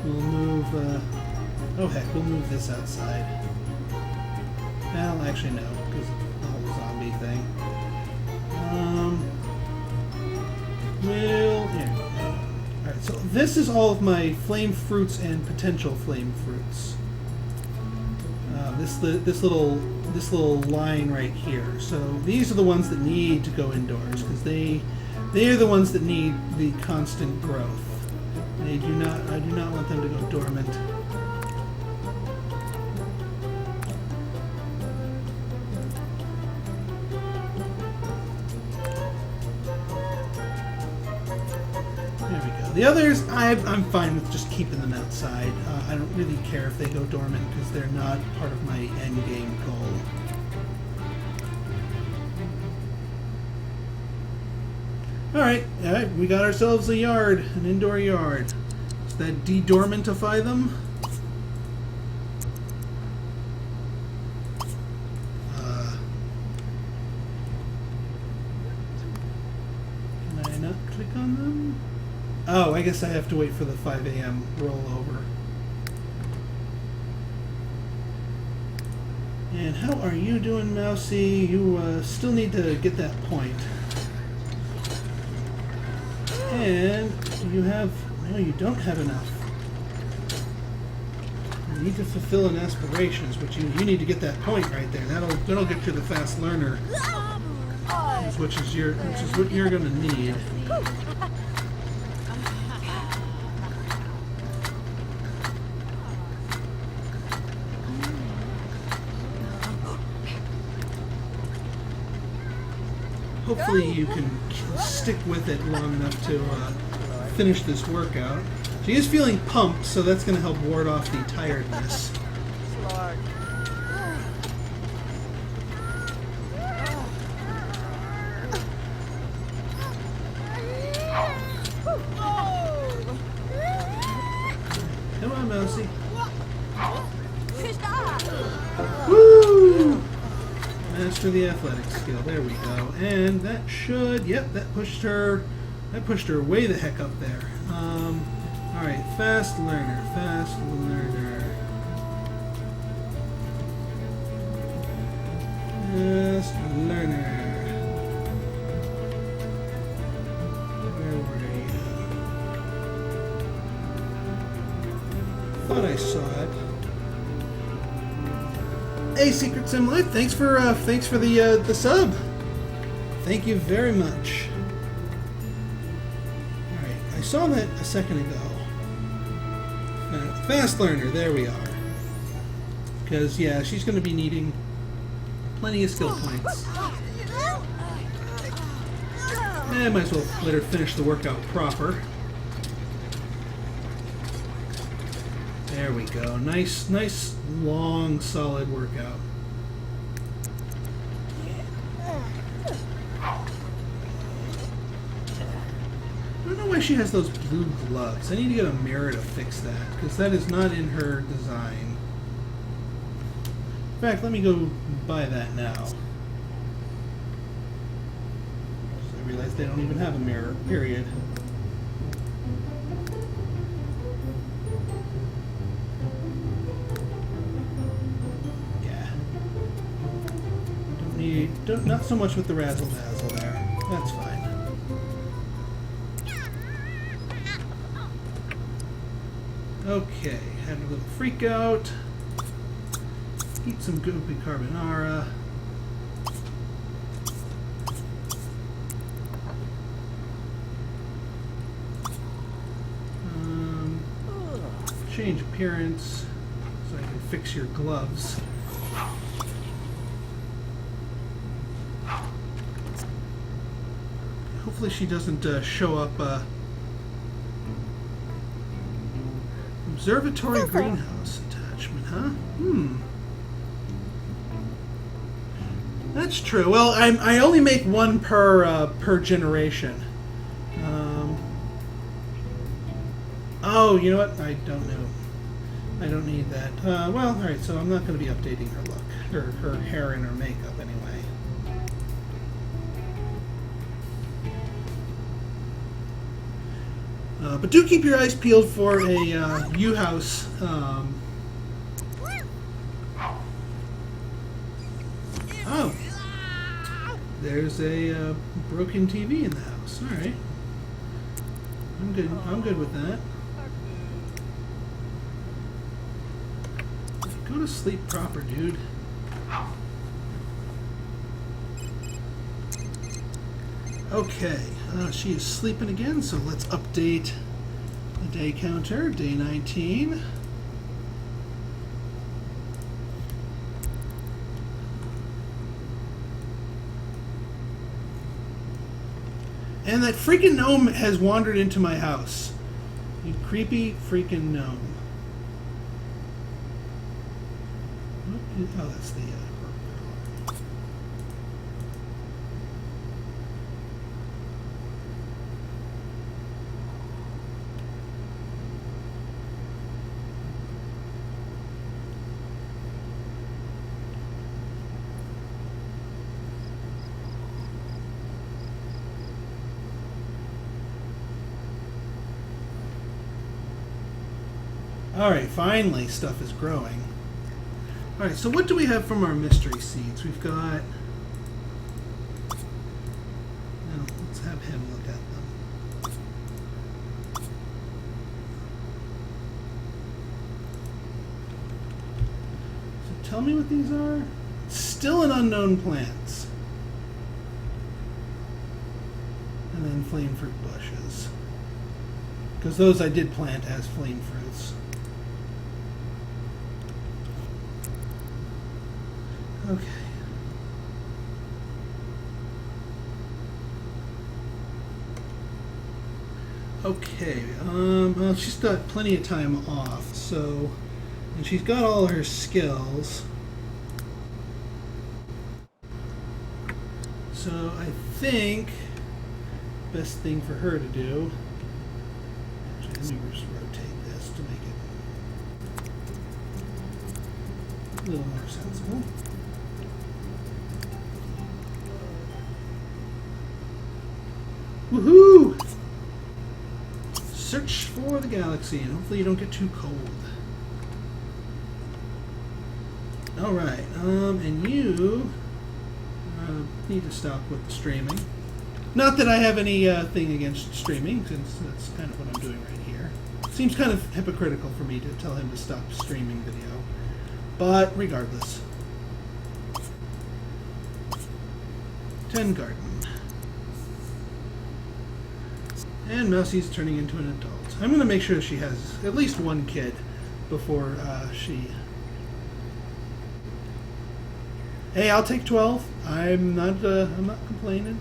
We'll move. Oh heck, we'll move this outside. Well, actually no, because of the whole zombie thing. Yeah. All right, so this is all of my flame fruits and potential flame fruits. This little line right here. So these are the ones that need to go indoors because they are the ones that need the constant growth. I do not want them to go dormant. There we go. The others, I'm fine with just keeping them outside. I don't really care if they go dormant because they're not part of my end game goal. Alright, we got ourselves a yard, an indoor yard. Does that de-dormantify them? Can I not click on them? Oh, I guess I have to wait for the 5 a.m. rollover. And how are you doing, Mousea? You still need to get that point. And you have... No, you don't have enough. You need to fulfill an aspirations, which you need to get that point right there. That'll get you the fast learner, which is what you're going to need. Hopefully you can stick with it long enough to finish this workout. She is feeling pumped, so that's going to help ward off the tiredness. Come on, Mousea. Woo! Master the athletic skill. There we go. And that should, yep, that pushed her way the heck up there. All right, fast learner, fast learner. Fast learner. Where were you? Thought I saw it. Hey, Secret Sim Life, thanks for the sub. Thank you very much. All right, I saw that a second ago. Fast learner, there we are. Because yeah, she's going to be needing plenty of skill points. I might as well let her finish the workout proper. There we go. Nice, long, solid workout. I don't know why she has those blue gloves. I need to get a mirror to fix that, because that is not in her design. In fact, let me go buy that now. I realize they don't even have a mirror, period. not so much with the razzle dazzle there. That's fine. Okay, had a little freak out. Eat some goopy carbonara. Change appearance so I can fix your gloves. Hopefully she doesn't show up. Observatory greenhouse attachment, huh? That's true. Well, I only make one per generation. Oh, you know what? I don't know. I don't need that. Well, alright, so I'm not going to be updating her look. Her hair and her makeup, anyway. But do keep your eyes peeled for a U-House. Oh. There's a broken TV in the house. Alright. I'm good with that. Go to sleep proper, dude. Okay, she is sleeping again, so let's update the day counter, day 19. And that freaking gnome has wandered into my house. You creepy freaking gnome. Oh, that's the Alright, finally stuff is growing. Alright, so what do we have from our mystery seeds? We've got... Well, let's have him look at them. So tell me what these are. Still an unknown plants. And then flame fruit bushes. Because those I did plant as flame fruits. Okay. Okay, well, she's got plenty of time off, so, and she's got all her skills. So I think best thing for her to do, actually, let me just rotate this to make it a little more sensible. Woohoo! Search for the galaxy, and hopefully you don't get too cold. Alright, and you need to stop with the streaming. Not that I have any thing against streaming, since that's kind of what I'm doing right here. Seems kind of hypocritical for me to tell him to stop streaming video. But regardless. 10 garden. And Mousea's turning into an adult. I'm going to make sure she has at least one kid before she... Hey, I'll take 12. I'm not complaining.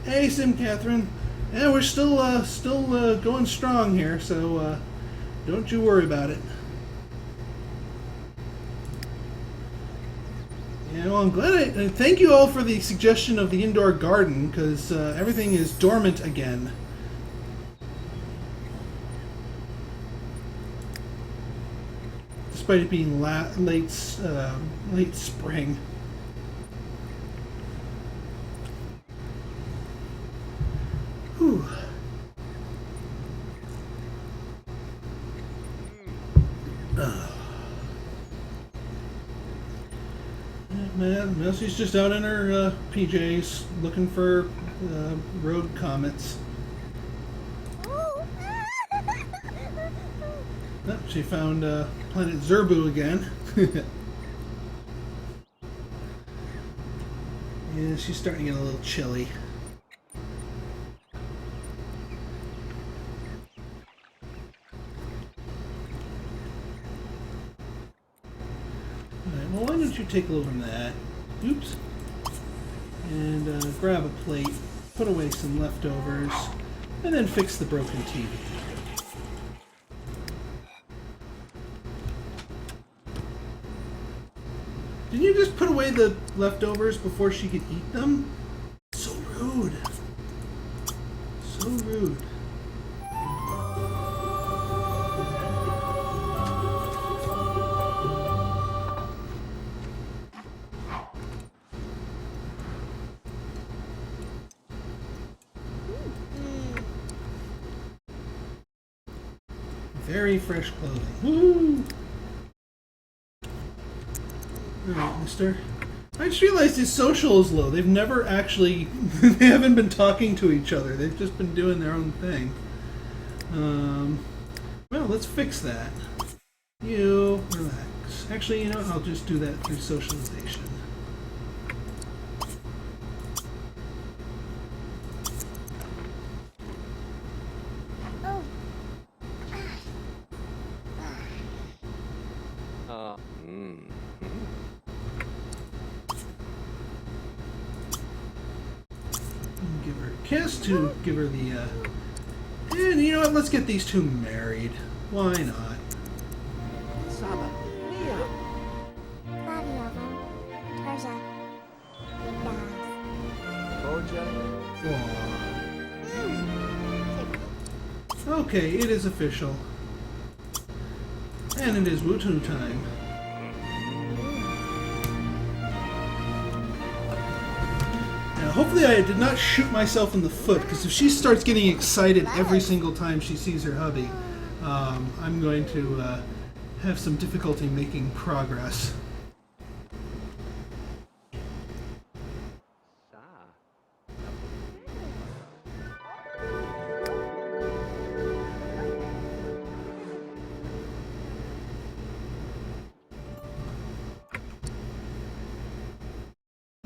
Hey, Sim Catherine. Yeah, we're still going strong here, so don't you worry about it. Yeah, well, I'm glad thank you all for the suggestion of the indoor garden, because everything is dormant again. Despite it being late spring. Whew. Mausie's just out in her PJs looking for rogue comets. Oh, she found planet Zerbu again. Yeah, she's starting to get a little chilly. Alright, well, why don't you take a little from that? Oops. And grab a plate, put away some leftovers, and then fix the broken TV. Didn't you just put away the leftovers before she could eat them? So rude. So rude. Very fresh clothing. Woo! Alright, mister. I just realized his social is low. They've never actually... they haven't been talking to each other. They've just been doing their own thing. Well, let's fix that. You relax. Actually, you know, I'll just do that through socialization. Give her a kiss to give her the, and you know what, let's get these two married. Why not? Saba. Okay, it is official. And it is Wutu time. Hopefully I did not shoot myself in the foot, because if she starts getting excited every single time she sees her hubby, I'm going to have some difficulty making progress.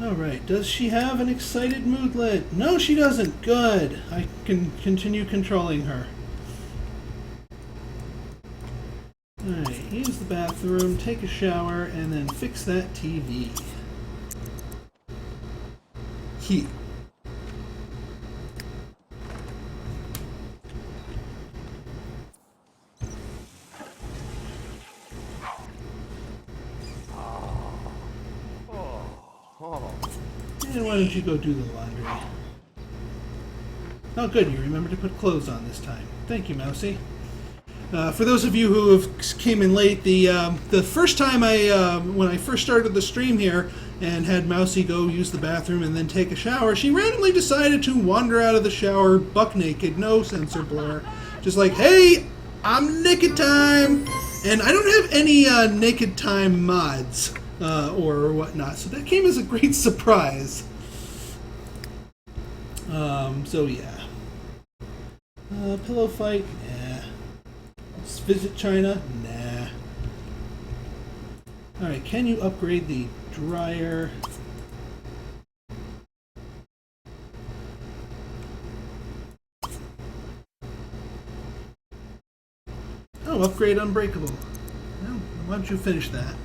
Alright, does she have an excited moodlet? No, she doesn't. Good. I can continue controlling her. Alright, use the bathroom, take a shower, and then fix that TV. Heat. And why don't you go do the laundry? Oh good, you remembered to put clothes on this time. Thank you, Mousy. For those of you who have came in late, the first time when I first started the stream here and had Mousy go use the bathroom and then take a shower, she randomly decided to wander out of the shower buck naked, no sensor blur. Just like, hey, I'm naked time! And I don't have any naked time mods. Or whatnot, so that came as a great surprise. So yeah. Pillow fight? Nah. Let's visit China? Nah. Alright, can you upgrade the dryer? Oh, upgrade unbreakable. Well, why don't you finish that?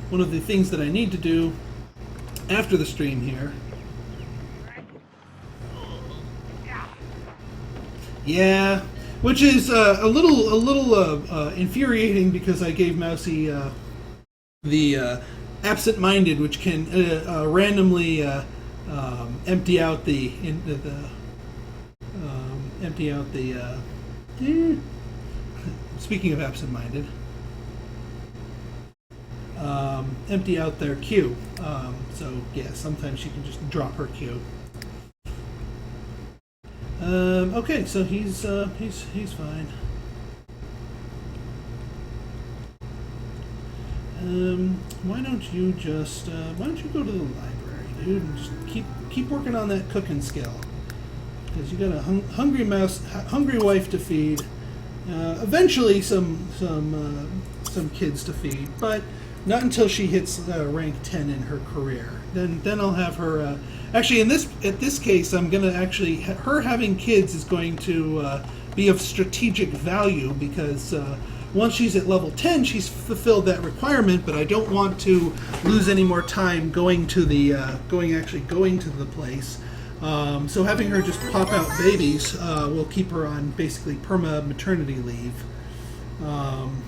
One of the things that I need to do after the stream here. Yeah, which is a little infuriating because I gave Mousy the absent-minded, which can randomly empty out the Speaking of absent-minded. empty out their queue. So yeah, sometimes she can just drop her queue. Okay, so he's fine. Why don't you go to the library, dude, and just keep working on that cooking skill, because you got a hungry wife to feed. Eventually, some kids to feed, but not until she hits rank 10 in her career. Then I'll have her. Actually, at this case, I'm gonna her having kids is going to be of strategic value, because once she's at level 10, she's fulfilled that requirement. But I don't want to lose any more time going to the place. So having her just pop out babies will keep her on basically perma maternity leave,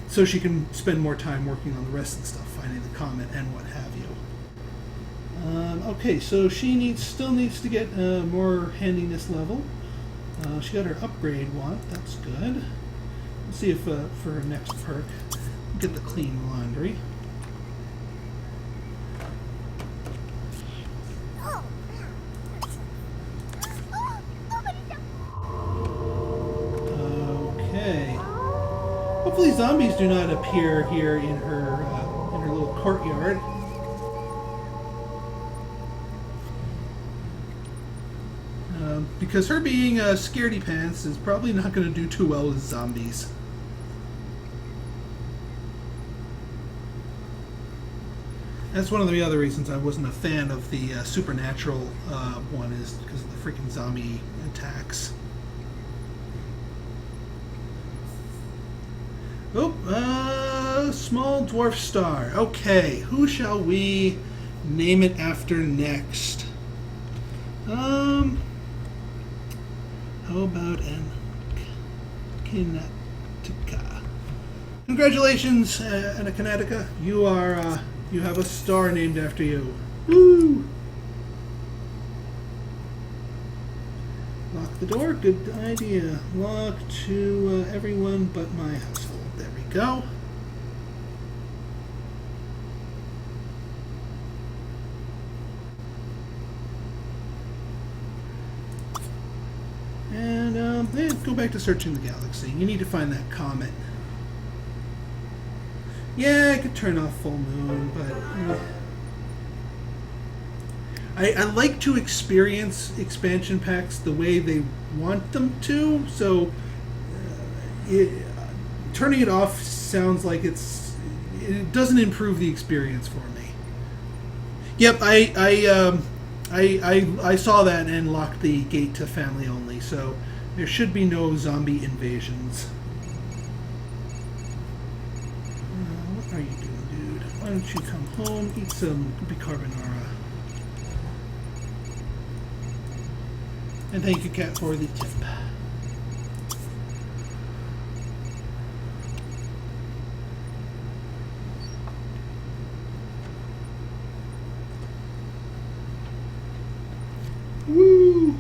so she can spend more time working on the rest of the stuff, finding the comet and what have you. Okay, so she still needs to get more handiness level. She got her upgrade want. That's good. Let's see if for her next perk, get the clean laundry. Okay. Hopefully zombies do not appear here in her little courtyard. Because her being a scaredy pants is probably not going to do too well with zombies. That's one of the other reasons I wasn't a fan of the supernatural one, is because of the freaking zombie attacks. Oh, small dwarf star. Okay, who shall we name it after next? How about Kinetica? Congratulations, Kinetica. You have a star named after you. Woo! Lock the door. Good idea. Lock to everyone but my household. There we go. And go back to searching the galaxy. You need to find that comet. Yeah, I could turn off full moon, but I like to experience expansion packs the way they want them to. So turning it off sounds like it doesn't improve the experience for me. Yep, I saw that and locked the gate to family only, so there should be no zombie invasions. What are you doing, dude? Why don't you come home, eat some bicarbonara? And thank you, Cat, for the tip. Woo!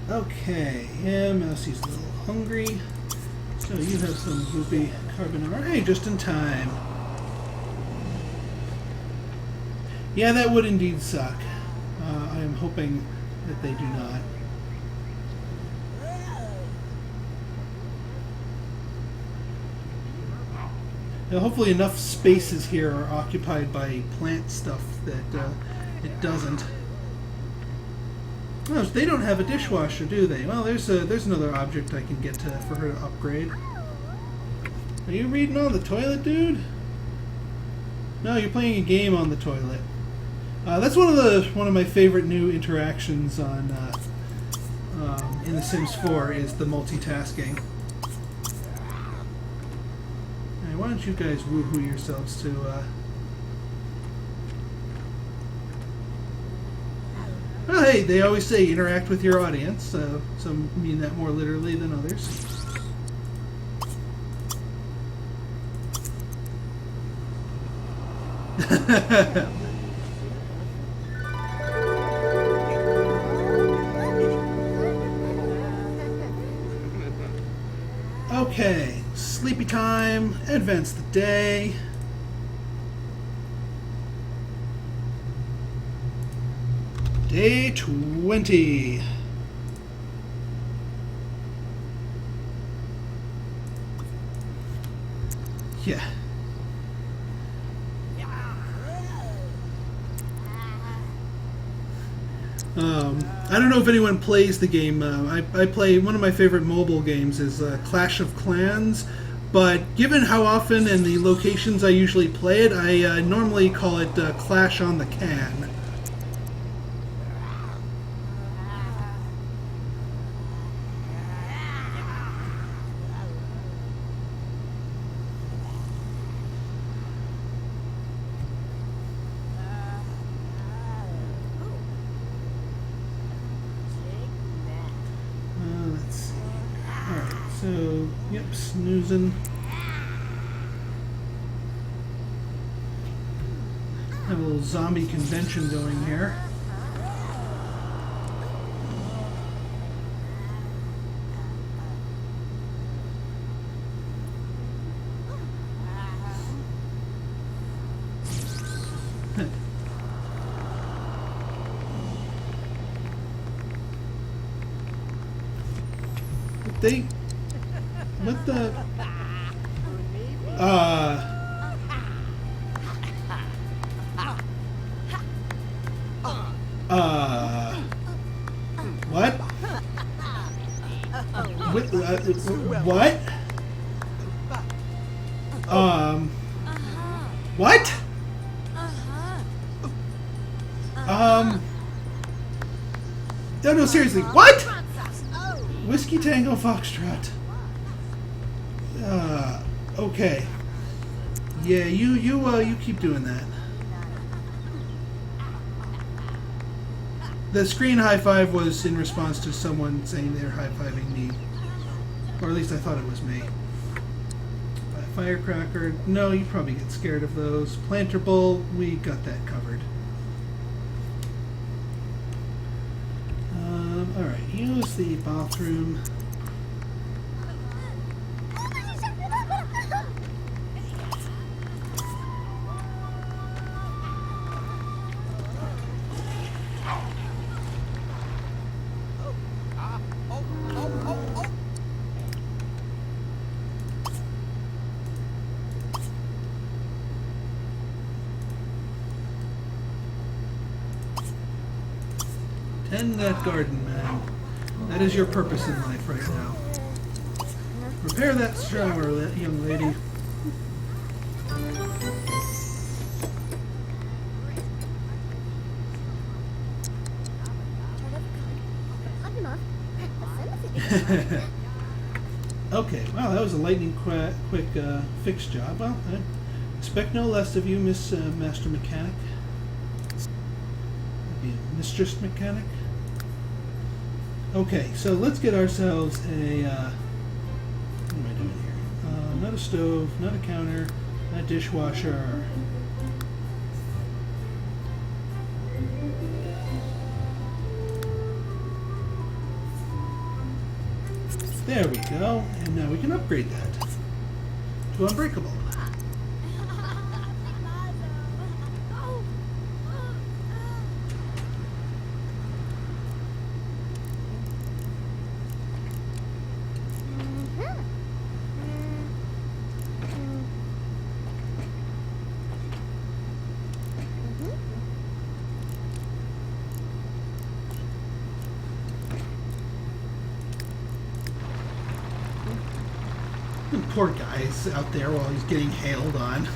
Okay, yeah, Mousie's a little hungry. So you have some goopy carbonara. Hey, just in time. Yeah, that would indeed suck. I am hoping that they do not. Now, hopefully enough spaces here are occupied by plant stuff that it doesn't. Oh, they don't have a dishwasher, do they? Well, there's another object I can get to for her to upgrade. Are you reading on the toilet, dude? No, you're playing a game on the toilet. That's one of my favorite new interactions on in The Sims 4 is the multitasking. Hey, why don't you guys woohoo yourselves to? Well, hey, they always say interact with your audience. Some mean that more literally than others. Okay, sleepy time, advance the day. Day 20. Yeah. I don't know if anyone plays the game. I play, one of my favorite mobile games is Clash of Clans, but given how often and the locations I usually play it, I normally call it Clash on the Can. Let's see. Alright, so, yep, snoozing. Have a little zombie convention going here. They, what the, what? What? What? No, seriously, what? Whiskey Tango Foxtrot. Okay. Yeah, you keep doing that. The screen high five was in response to someone saying they're high fiving me, or at least I thought it was me. Firecracker. No, you probably get scared of those. Planter Bull. We got that covered. Alright, use the bathroom. Tend that garden, man. That is your purpose in life right now. Repair that shower, young lady. Okay, wow, that was a lightning quick fix job. Well, I expect no less of you, Miss Master Mechanic. Maybe a Mistress Mechanic. Okay, so let's get ourselves a, what am I doing here? Not a stove, not a counter, not a dishwasher. There we go, and now we can upgrade that to Unbreakable. Poor guy's out there while he's getting hailed on.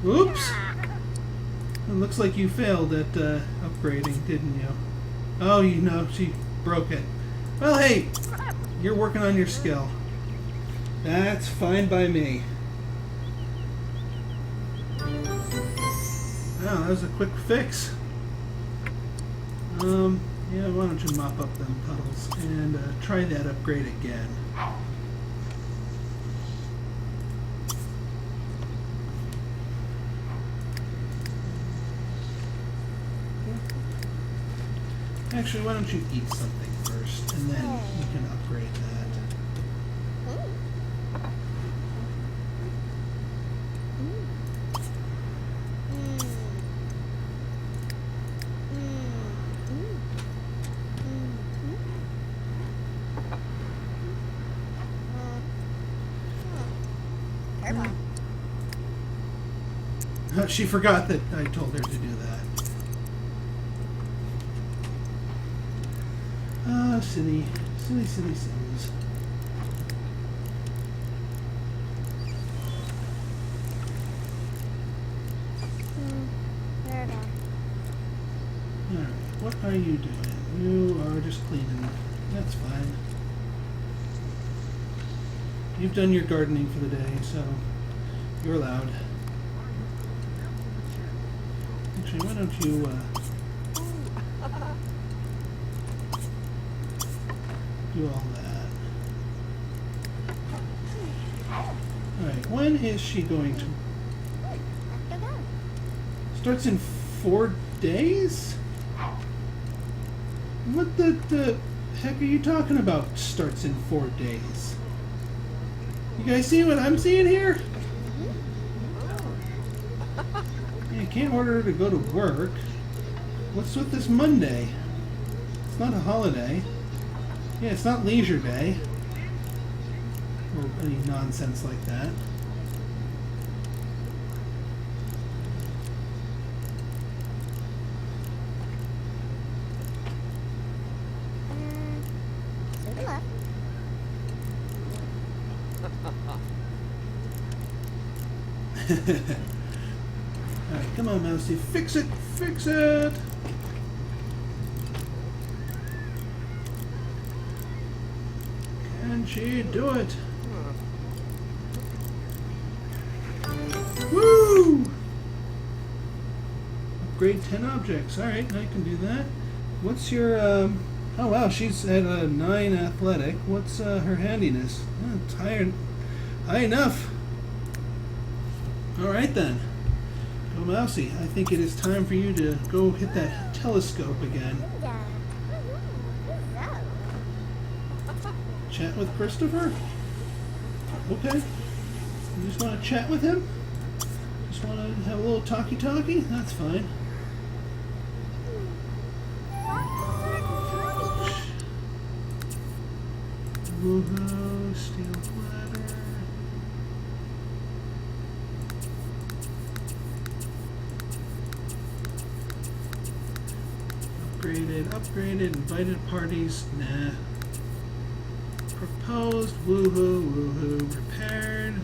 Oops! It looks like you failed at upgrading, didn't you? Oh, you know, she broke it. Well, hey, you're working on your skill. That's fine by me. Wow, that was a quick fix. Yeah, why don't you mop up them puddles and try that upgrade again. Actually, why don't you eat something first, and then you can upgrade that. She forgot that I told her to do that. Ah, silly Sims. Alright, what are you doing? You are just cleaning. That's fine. You've done your gardening for the day, so you're allowed. Actually, why don't you do all that? Alright, when is she going to? Starts in 4 days? What the heck are you talking about, starts in 4 days? You guys see what I'm seeing here? Yeah, you can't order her to go to work. What's with this Monday? It's not a holiday. Yeah, it's not leisure day. Or any nonsense like that. Alright, come on, Mousy. Fix it! Fix it! Can she do it? Woo! Upgrade 10 objects. Alright, I can do that. What's your, oh wow, she's at a 9 athletic. What's her handiness? It's high enough. Alright then. Go Mousy, I think it is time for you to go hit that telescope again. Chat with Christopher? Okay. You just want to chat with him? Just want to have a little talkie-talkie? That's fine. Woohoo, steel ladder. Upgraded, invited parties, nah. Proposed, woohoo, repaired.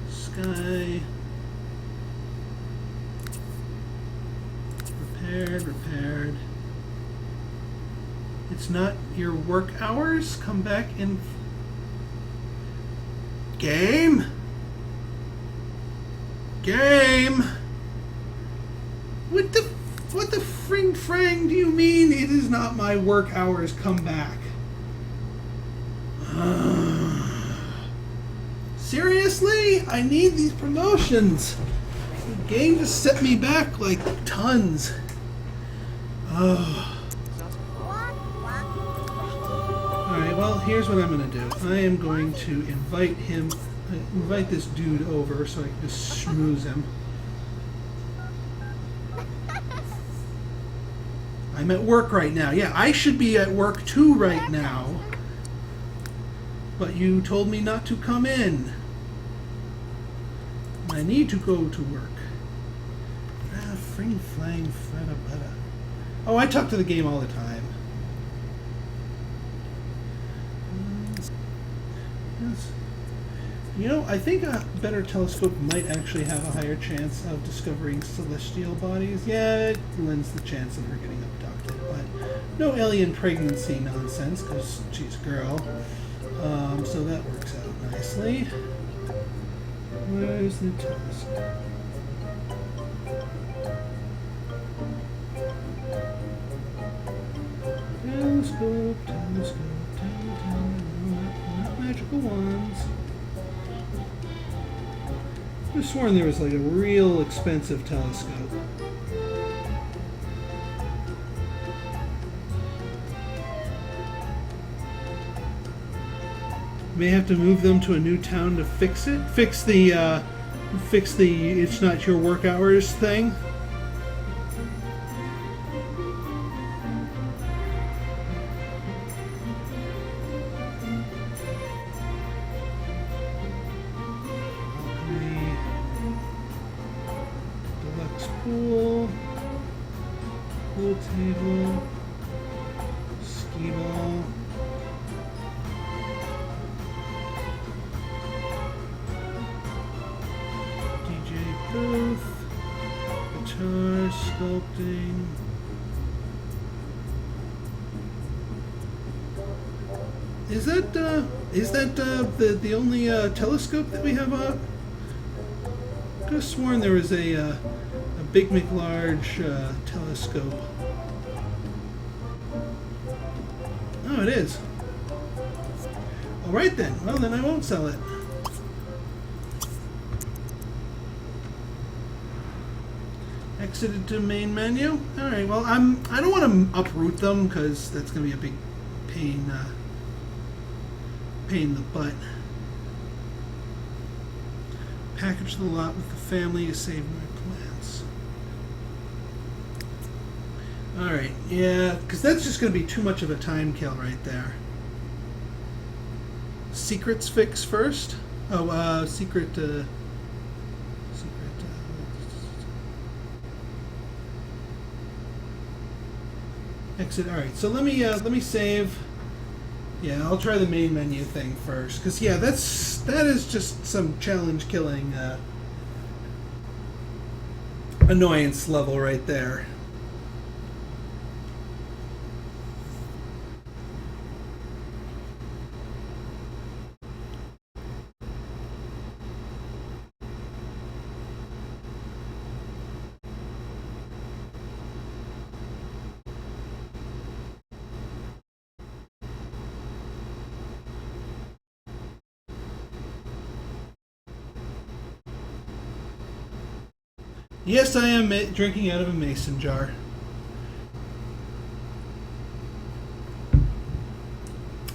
Sky. Repaired. It's not your work hours? Come back in... Game? What the fring frang do you mean it is not my work hours? Come back. Seriously? I need these promotions. The game just set me back like tons. Alright, well, here's what I'm going to do. I am going to invite this dude over so I can just schmooze him. I'm at work right now. Yeah, I should be at work too right now. But you told me not to come in. I need to go to work. Fring flang feta beta. Oh, I talk to the game all the time. Yes. You know, I think a better telescope might actually have a higher chance of discovering celestial bodies. Yeah, it lends the chance of her getting abducted, but no alien pregnancy nonsense, because she's a girl. So that works out nicely. Where's the telescope? Telescope, not magical wands. I could have sworn there was like a real expensive telescope. May have to move them to a new town to fix it. Fix the it's not your work hours thing. Alchemy, deluxe pool, pool table, ski ball. Booth, guitar, sculpting. Is that the only telescope that we have up? I could have sworn there was a big McLarge telescope. Oh, it is. All right then. Well, then I won't sell it. Exited to main menu. All right. Well, I don't want to uproot them because that's going to be a big pain. Pain in the butt. Package the lot with the family to save my plants. All right. Yeah, because that's just going to be too much of a time kill right there. Secrets fix first. Oh, secret. Exit. All right. So let me save. Yeah, I'll try the main menu thing first, because yeah, that is just some challenge killing annoyance level right there. Yes, I am drinking out of a mason jar.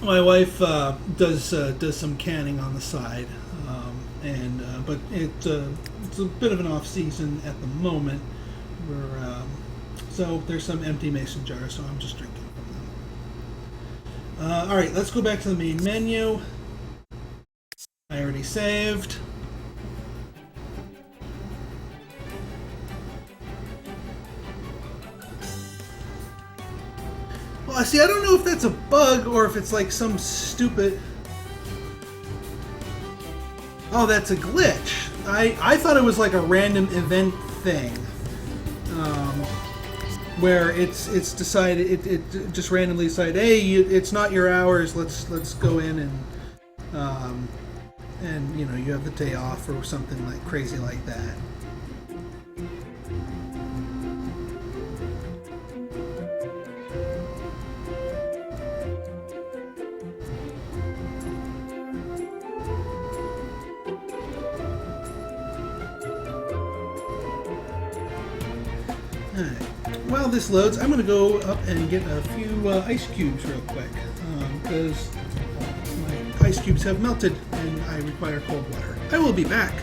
My wife does some canning on the side, but it's a bit of an off season at the moment. So there's some empty mason jars, so I'm just drinking from them. All right, let's go back to the main menu. I already saved. Well, see, I don't know if that's a bug or if it's like some stupid... Oh, that's a glitch. I thought it was like a random event thing. Where it's decided, it just randomly decided, hey, it's not your hours, let's go in and you know, you have the day off or something like crazy like that. While this loads, I'm going to go up and get a few ice cubes real quick, because my ice cubes have melted and I require cold water. I will be back.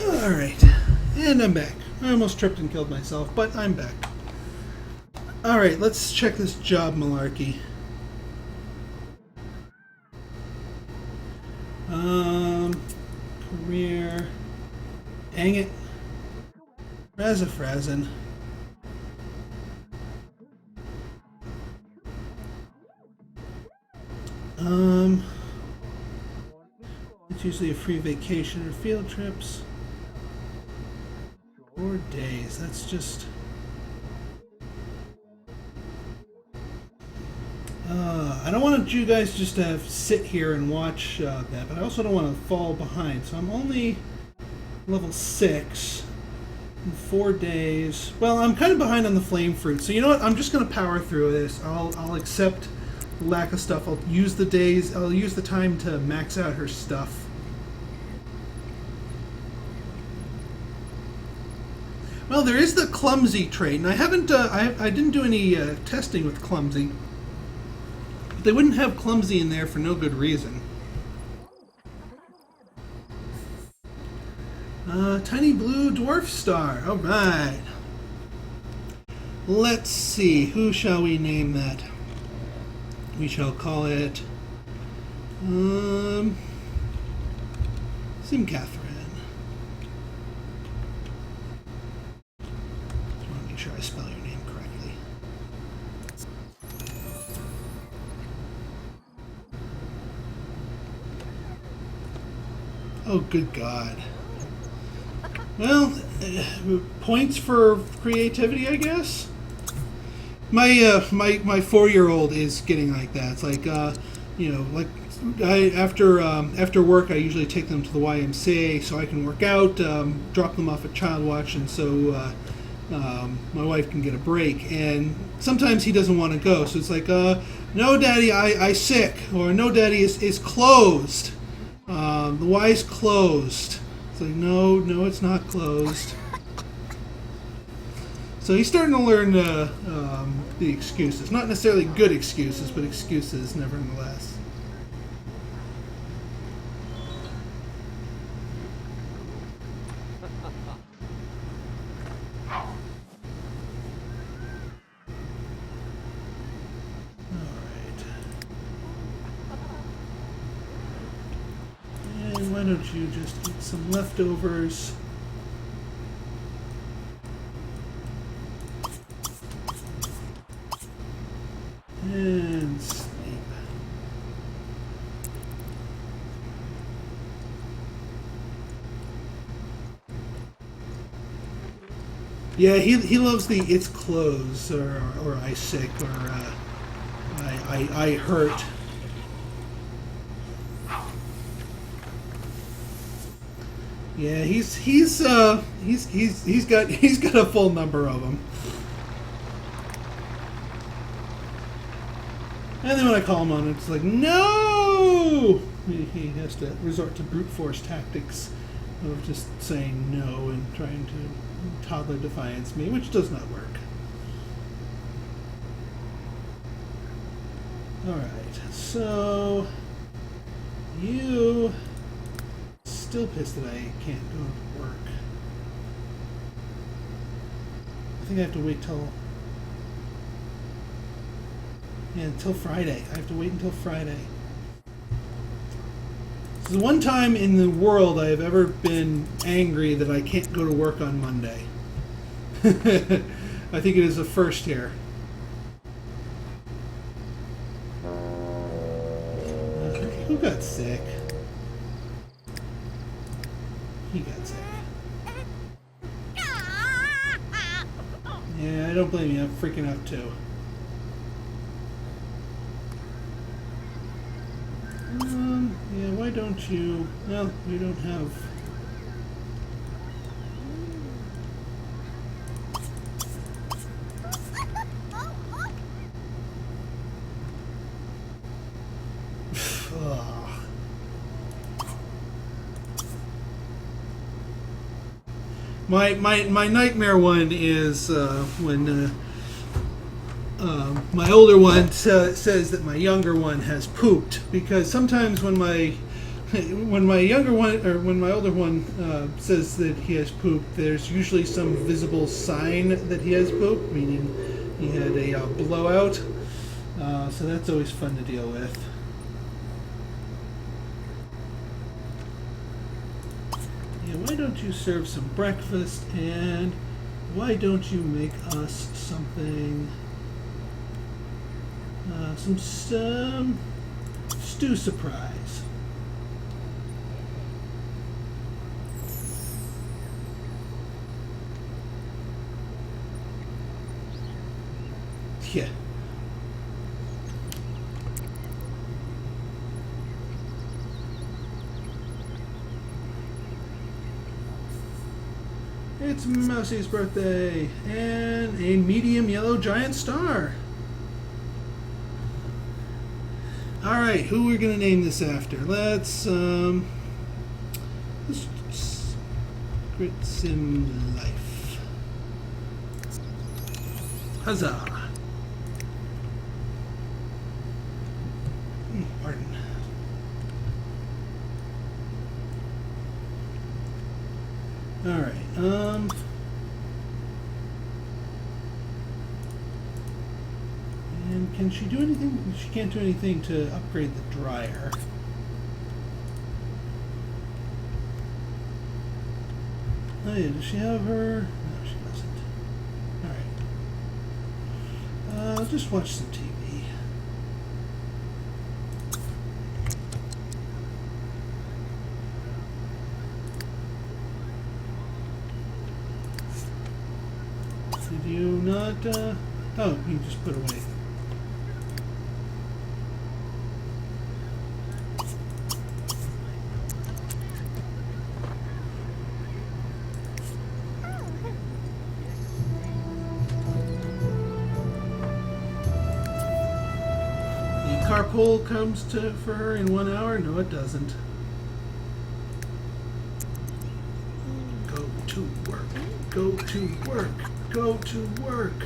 Alright, and I'm back. I almost tripped and killed myself, but I'm back. Alright, let's check this job malarkey. Career. Dang it. Razafrazin. It's usually a free vacation or field trips. 4 days. That's just... I don't want you guys just to sit here and watch that, but I also don't want to fall behind. So I'm only level 6 in 4 days. Well, I'm kind of behind on the flame fruit. So you know what? I'm just going to power through this. I'll accept the lack of stuff. I'll use the days. I'll use the time to max out her stuff. Well, there is the clumsy trait, and I haven't. I didn't do any testing with clumsy. But they wouldn't have clumsy in there for no good reason. Tiny blue dwarf star. All right. Let's see. Who shall we name that? We shall call it. Sim Catherine. Just want to make sure I spell your name correctly. Oh, good God. Well, points for creativity, I guess. My 4-year-old is getting like that. It's like you know, like after work, I usually take them to the YMCA so I can work out, drop them off at Child Watch, and so my wife can get a break. And sometimes he doesn't want to go, so it's like, no, Daddy, I sick, or no, Daddy is closed. The Y is closed. It's like, no, it's not closed. So he's starting to learn the excuses. Not necessarily good excuses, but excuses nevertheless. Alright. And why don't you just eat some leftovers? And sleep. Yeah, he loves the "it's closed" or "I sick" or I hurt. Yeah, he's got a full number of them. And then when I call him on it, it's like, no! He has to resort to brute force tactics of just saying no and trying to toddler defiance me, which does not work. Alright, so you still pissed that I can't go to work. I think I have to wait till... Yeah, until Friday. I have to wait until Friday. This is the one time in the world I have ever been angry that I can't go to work on Monday. I think it is a first here. Who got sick? He got sick. Yeah, I don't blame you. I'm freaking out too. Yeah, why don't you... Well, we don't have... My nightmare one is when my older one says that my younger one has pooped, because sometimes when my when my younger one, or when my older one says that he has poop, there's usually some visible sign that he has poop, meaning he had a blowout. So that's always fun to deal with. Yeah, why don't you serve some breakfast, and why don't you make us something, some stew surprise. Yeah. It's Mousea's birthday, and a medium yellow giant star. Alright, who we're gonna name this after? Let's Secret Sim Life. Huzzah! Pardon. Alright, and can she do anything? She can't do anything to upgrade the dryer. Oh yeah, does she have her? No, she doesn't. Alright. I'll just watch some TV. Did you not, oh, you just put away. The carpool comes for her in 1 hour? No, it doesn't. Go to work. Go to work. Go to work.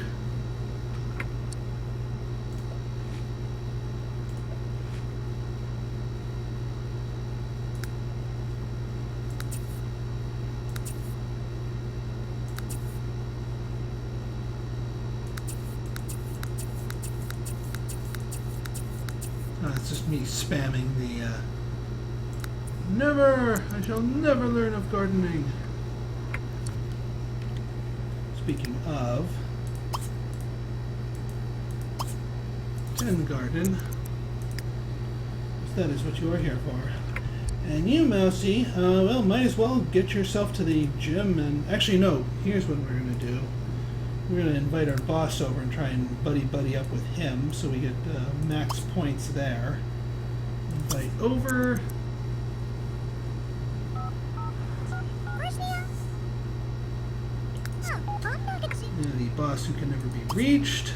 It's just me spamming the never! I shall never learn of gardening. Speaking of, tend garden. That is what you are here for. And you, Mousy, well, might as well get yourself to the gym. And actually, no. Here's what we're gonna do. We're gonna invite our boss over and try and buddy up with him, so we get max points there. Invite over. And the boss who can never be reached.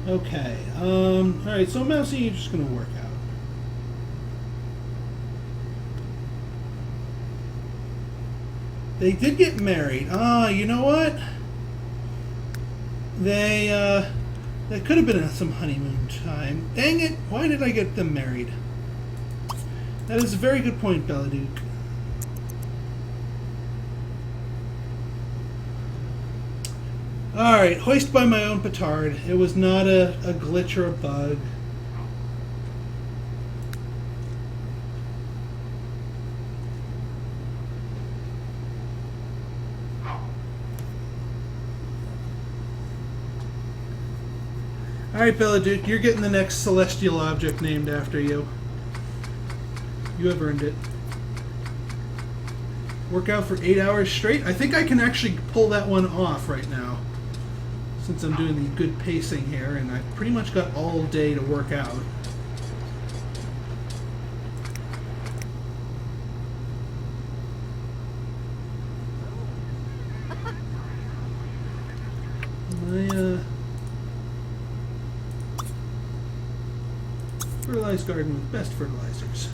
Okay, alright, so Mousy, you're just gonna work out. They did get married. You know what? That could have been some honeymoon time. Dang it, why did I get them married? That is a very good point, Belladuke. Alright, hoist by my own petard. It was not a glitch or a bug. Alright, Belladuke, you're getting the next celestial object named after you. You have earned it. Work out for 8 hours straight? I think I can actually pull that one off right now, since I'm doing the good pacing here, and I've pretty much got all day to work out. Fertilized garden with best fertilizers.